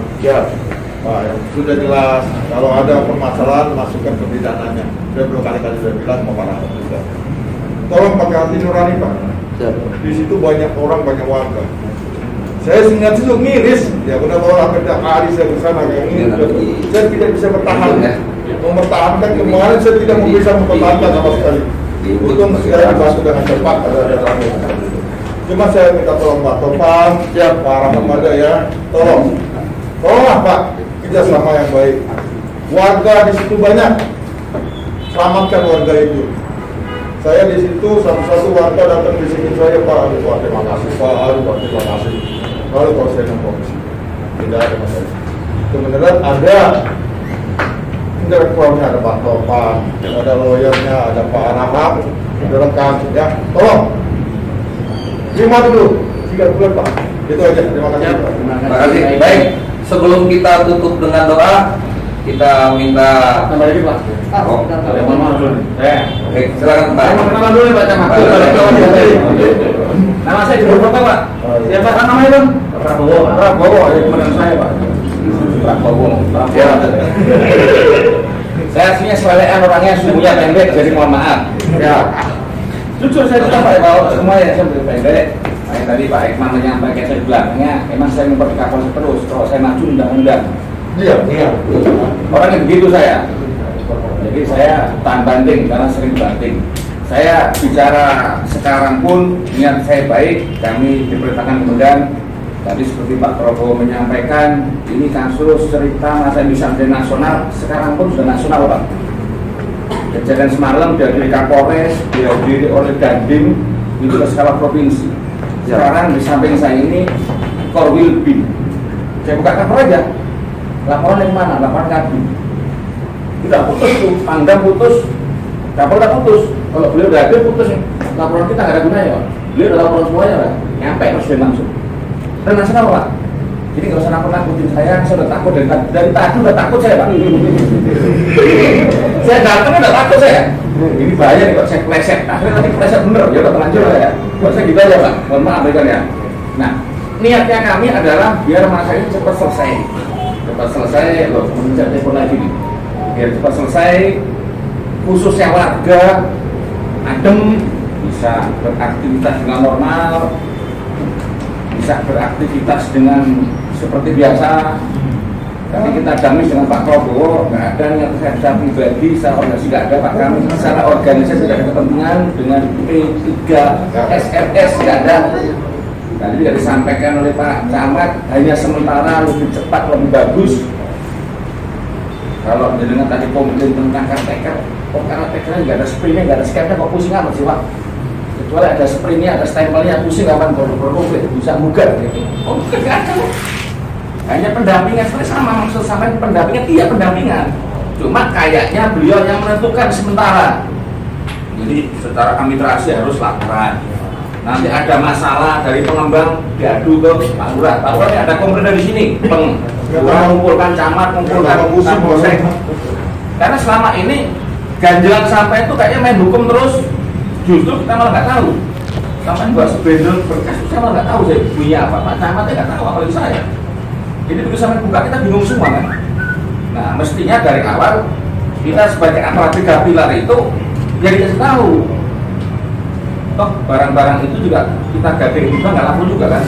Pak, yang sudah jelas. Kalau ada permasalahan masukkan ke pidananya. Saya belum kali-kali sudah bilang mau para juga. tolong pakai hati nurani Pak. Di situ banyak orang, banyak warga. Saya ingat itu miris, ya udah bawa kerja hari saya bersama kayak ini, saya tidak bisa bertahan. Mempertahankan kemarin saya tidak bisa mempertahankan sama sekali. Untung saya dibantu dengan cepat ada rame. Cuma saya minta tolong Pak Topan, Pak Rahmat ya, tolonglah Pak, kerjasama yang baik. Warga di situ banyak, selamatkan warga itu. Saya di situ satu-satu warga datang di sini saya Pak, aduh Pak terima kasih Pak, aduh Pak terima kasih. Lalu kalau saya komisi, tidak ada masalah. Kebenaran ada. Intelektualnya ada Pak Topan, ada lawyernya, ada Pak Rahmat, sudah lengkap ya. Tolong terima dulu 3 bulan Pak. Itu aja. Terima kasih. Terima kasih. Baik, sebelum kita tutup dengan doa, kita minta tambah lagi Pak. Oke, silakan Pak. Kenalan dulu Pak Camat. Nama saya di Bapak Pak. Siapa namanya Bang? Prabowo. Prabowo, ya teman saya Pak. Prabowo. Saya aslinya selekan orangnya, sumbunya pendek, jadi mohon maaf. Ya. Jujur saya suka Pak, kalau semua ya saya pendek. Kayak tadi Pak Ekman menyampaikan saya belakangnya, emang saya memperti Kapolres terus. Kalau saya maju undang-undang. Iya. Orangnya begitu saya. Jadi saya tahan banding karena sering banting. Saya bicara sekarang pun niat saya baik. Kami diperintahkan kemudian tadi seperti Pak Prabowo menyampaikan, ini kasus cerita masa bisa menjadi nasional. Sekarang pun sudah nasional Pak. Kejadian semalam dari Kapolres, dihadiri oleh Dandim, itu ke skala provinsi. Sekarang di samping saya ini Korwil Bin. Saya buka kantor aja. Laporan yang mana? Laporan Kadin. Tidak putus tuh, Pangdam putus, Kapolda putus. Kalau beliau udah hadir putus nih. Laporan kita nggak ada gunanya Pak. Beliau udah laporan semuanya Pak. Nyampe presiden langsung. Dan nasional Pak. Jadi nggak usah nakut-nakutin saya udah takut dari tadi udah takut saya Pak. Saya datang udah takut saya. Ini bahaya nih kalau saya pleset. Akhirnya nanti pleset bener, ya udah terlanjur ya. Kalau saya gitu aja Pak. Mohon maaf ya. Nah, niatnya kami adalah biar masa ini cepat selesai. Cepat selesai, loh, mencari telepon lagi nih. Biar cepat selesai, khususnya warga adem, bisa beraktivitas dengan normal, bisa beraktivitas dengan seperti biasa. Tapi kita damai dengan Pak Prabowo, nggak ada niat saya pribadi, secara organisasi nggak ada Pak. Kami secara organisasi sudah ada kepentingan dengan P3 SRS nggak ada. Tadi tidak disampaikan oleh Pak Camat, hanya sementara lebih cepat, lebih bagus. Kalau dengan tadi komplain tentang KTK, kok KTK nggak ada sprintnya, nggak ada skemnya, kok pusing amat sih Pak? Kecuali ada sprintnya, ada stempelnya, pusing kapan berkonflik, bisa gugat gitu. Oh bukan, nggak ada. Hanya pendampingan, sebenarnya sama maksud sampai pendampingan, iya pendampingan. Cuma kayaknya beliau yang menentukan sementara. Jadi secara administrasi harus laporan. Nanti ada masalah dari pengembang diadu ke Pak Lurah. Pak Lurah ada komplain dari sini, mengumpulkan camat, mengumpulkan polsek. Karena selama ini ganjelan sampai itu kayaknya main hukum terus, justru kita malah nggak tahu. Sampai buat sebendel berkas, saya malah nggak tahu saya punya apa. Pak Camatnya nggak tahu apalagi saya. Jadi begitu sampai buka kita bingung semua kan. Nah mestinya dari awal kita sebagai aparat 3 pilar itu ya dikasih tahu. Toh barang-barang itu juga kita gading juga nggak laku juga kan.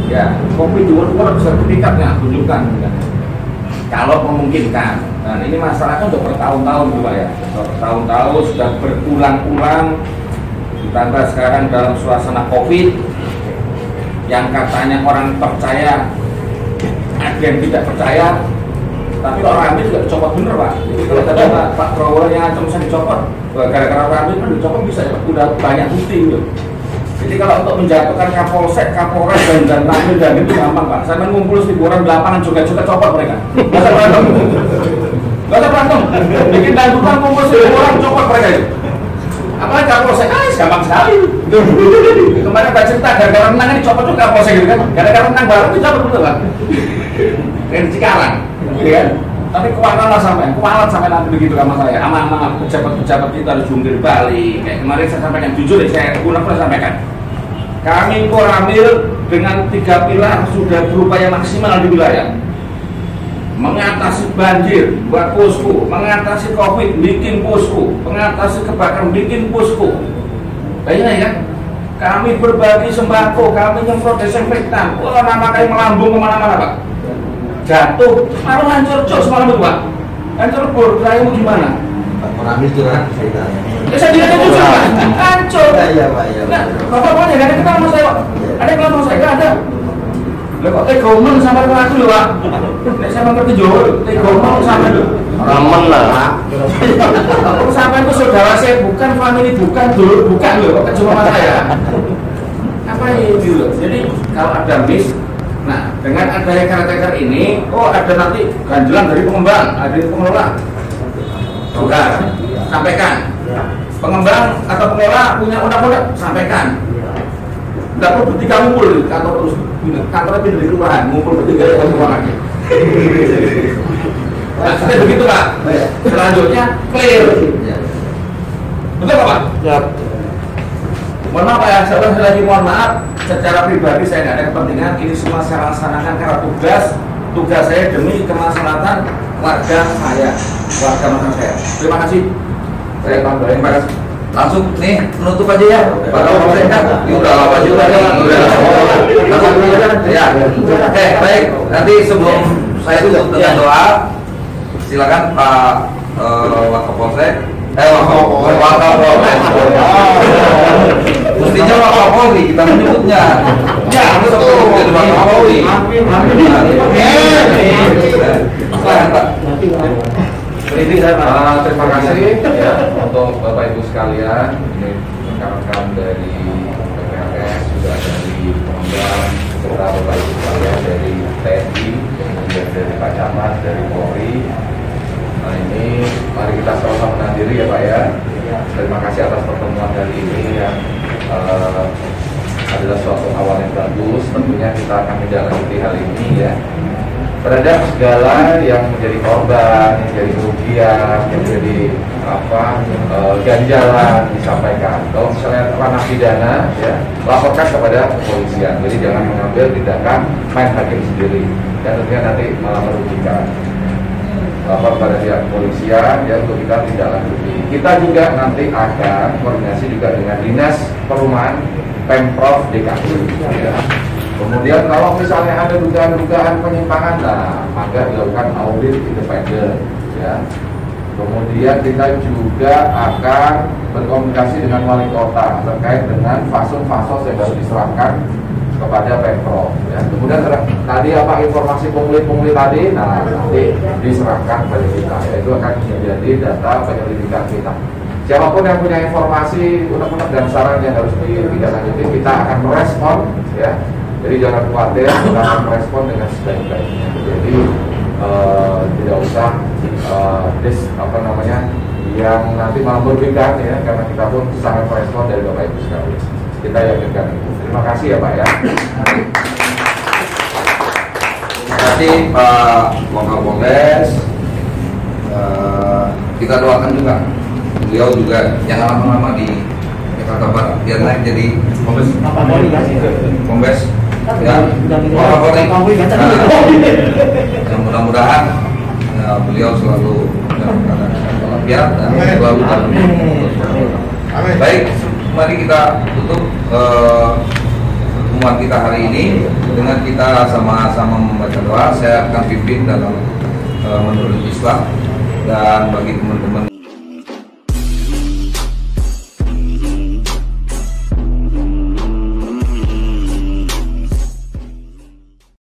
Ya kopi jual sertifikatnya tunjukkan kan. Kalau memungkinkan. Nah ini masalahnya udah bertahun-tahun juga ya. Bertahun-tahun sudah berulang-ulang. Ditambah sekarang dalam suasana COVID yang katanya orang percaya, ada yang tidak percaya. Tapi kalau rame juga dicopot bener Pak. Jadi kalau tadi Pak Prabowo yang ancam saya dicopot, gara-gara rame kan dicopot bisa ya Pak. Udah banyak bukti gitu. Jadi kalau untuk menjatuhkan Kapolsek, Kapolres dan Ramil dan itu gampang Pak. Saya ngumpul 1.000 orang di lapangan juga copot mereka. Nggak usah berantem. Nggak usah berantem. Bikin dangdutan ngumpul 1.000 orang copot mereka itu. Apalagi Kapolsek, gampang sekali. Kemarin Pak cerita gara-gara menang ini copot juga Kapolsek gitu kan. Gara-gara menang baru itu copot betul Pak. Dari Cikarang. Ya, tapi kualat sampai nanti begitu sama saya, sama pejabat-pejabat kita harus jungkir balik. Kayak kemarin saya sampaikan jujur, saya pernah sampaikan. Kami Koramil dengan 3 pilar sudah berupaya maksimal di wilayah, mengatasi banjir, buat posko, mengatasi COVID, bikin posko, mengatasi kebakaran, bikin posko. Bayangin ya, kami berbagi sembako, kami nyemprot desinfektan. Wah, nama kami melambung kemana-mana Pak. Jatuh, malah hancur cok semalam itu Pak. Hancur bor, kiramu gimana? Menangis curhat ceritanya. Ya saya tidak hancur Pak, hancur. Iya Pak, iya. Nah, bapak-bapaknya gak ada kenal sama saya Pak. Ada kenal sama saya, gak ada. Lah kok tegomen sama aku lho Pak. Nek saya ngerti Jawa, tegomen sama lho. Ramen lah. Sampai itu saudara saya bukan family, bukan dulur, bukan loh, kok cuma sama saya. Apa ini loh? Jadi kalau ada miss, nah dengan adanya caretaker ini, oh ada nanti ganjelan dari pengembang, ada dari pengelola. Bukan, sampaikan. Pengembang atau pengelola punya undang-undang, sampaikan. Tidak perlu bertiga ngumpul di kantor terus, kantornya pindah di kelurahan, ngumpul bertiga di kantor lagi. Nah, sudah begitu Pak. Selanjutnya clear. Betul Pak? Ya. Mohon maaf Pak ya, saya lagi mohon maaf. Secara pribadi saya nggak ada kepentingan. Ini semua saya laksanakan karena tugas saya demi kemaslahatan warga saya, warga masyarakat saya. Terima kasih. Saya tambahin. Terima kasih. Langsung nih menutup aja ya. Pak Kapolsek kan? Ini udah lama juga nih. Ya. Baik. Nanti sebelum saya tutup dengan doa, silakan Pak Wakapolsek. Wakapolsek. Mestinya Wakapolri kita menyebutnya. Ya, betul. Jadi Wakapolri. Silakan Pak. Terima kasih ya untuk Bapak Ibu sekalian, ini rekan-rekan dari PPRS, juga dari pengembang, serta Bapak Ibu sekalian dari TNI, kemudian dari Pak Camat, dari Polri. Nah ini mari kita sama-sama menahan diri ya Pak ya. Terima kasih atas pertemuan kali ini yang adalah suatu awal yang bagus. Tentunya kita akan menjalani hal ini ya. Terhadap segala yang menjadi korban, yang menjadi kerugian, yang menjadi ganjalan disampaikan. Kalau misalnya ranah pidana, ya laporkan kepada kepolisian. Jadi jangan mengambil tindakan main hakim sendiri. Dan tentunya nanti malah merugikan. Lapor pada pihak kepolisian, ya untuk kita tidak lanjuti. Kita juga nanti akan koordinasi juga dengan Dinas Perumahan Pemprov DKI. Ya. Kemudian kalau misalnya ada dugaan-dugaan penyimpangan, nah maka dilakukan audit independen, ya. Kemudian kita juga akan berkomunikasi dengan wali kota terkait dengan fasos-fasos yang harus diserahkan kepada Pemprov. Ya. Kemudian tadi apa informasi pungli-pungli tadi, nah nanti diserahkan kepada kita. Ya. Itu akan menjadi data penyelidikan kita. Siapapun yang punya informasi, unek-unek dan saran yang harus ditindaklanjuti, kita akan merespon, ya. Jadi jangan khawatir, kita akan merespon dengan sebaik-baiknya. Jadi tidak usah yang nanti malah merugikan ya, karena kita pun sangat merespon dari Bapak Ibu sekalian. Kita yakinkan itu. Terima kasih ya Pak ya. Terima kasih Pak Wakapolres. Kita doakan juga beliau juga jangan lama-lama di Jakarta Barat, biar naik jadi Kombes. Ya, yang mudah-mudahan beliau selalu dalam keadaan walafiat dan selalu dalam. Baik, mari kita tutup pertemuan kita hari ini dengan kita sama-sama membaca doa. Saya akan pimpin dalam menurut Islam, dan bagi teman-teman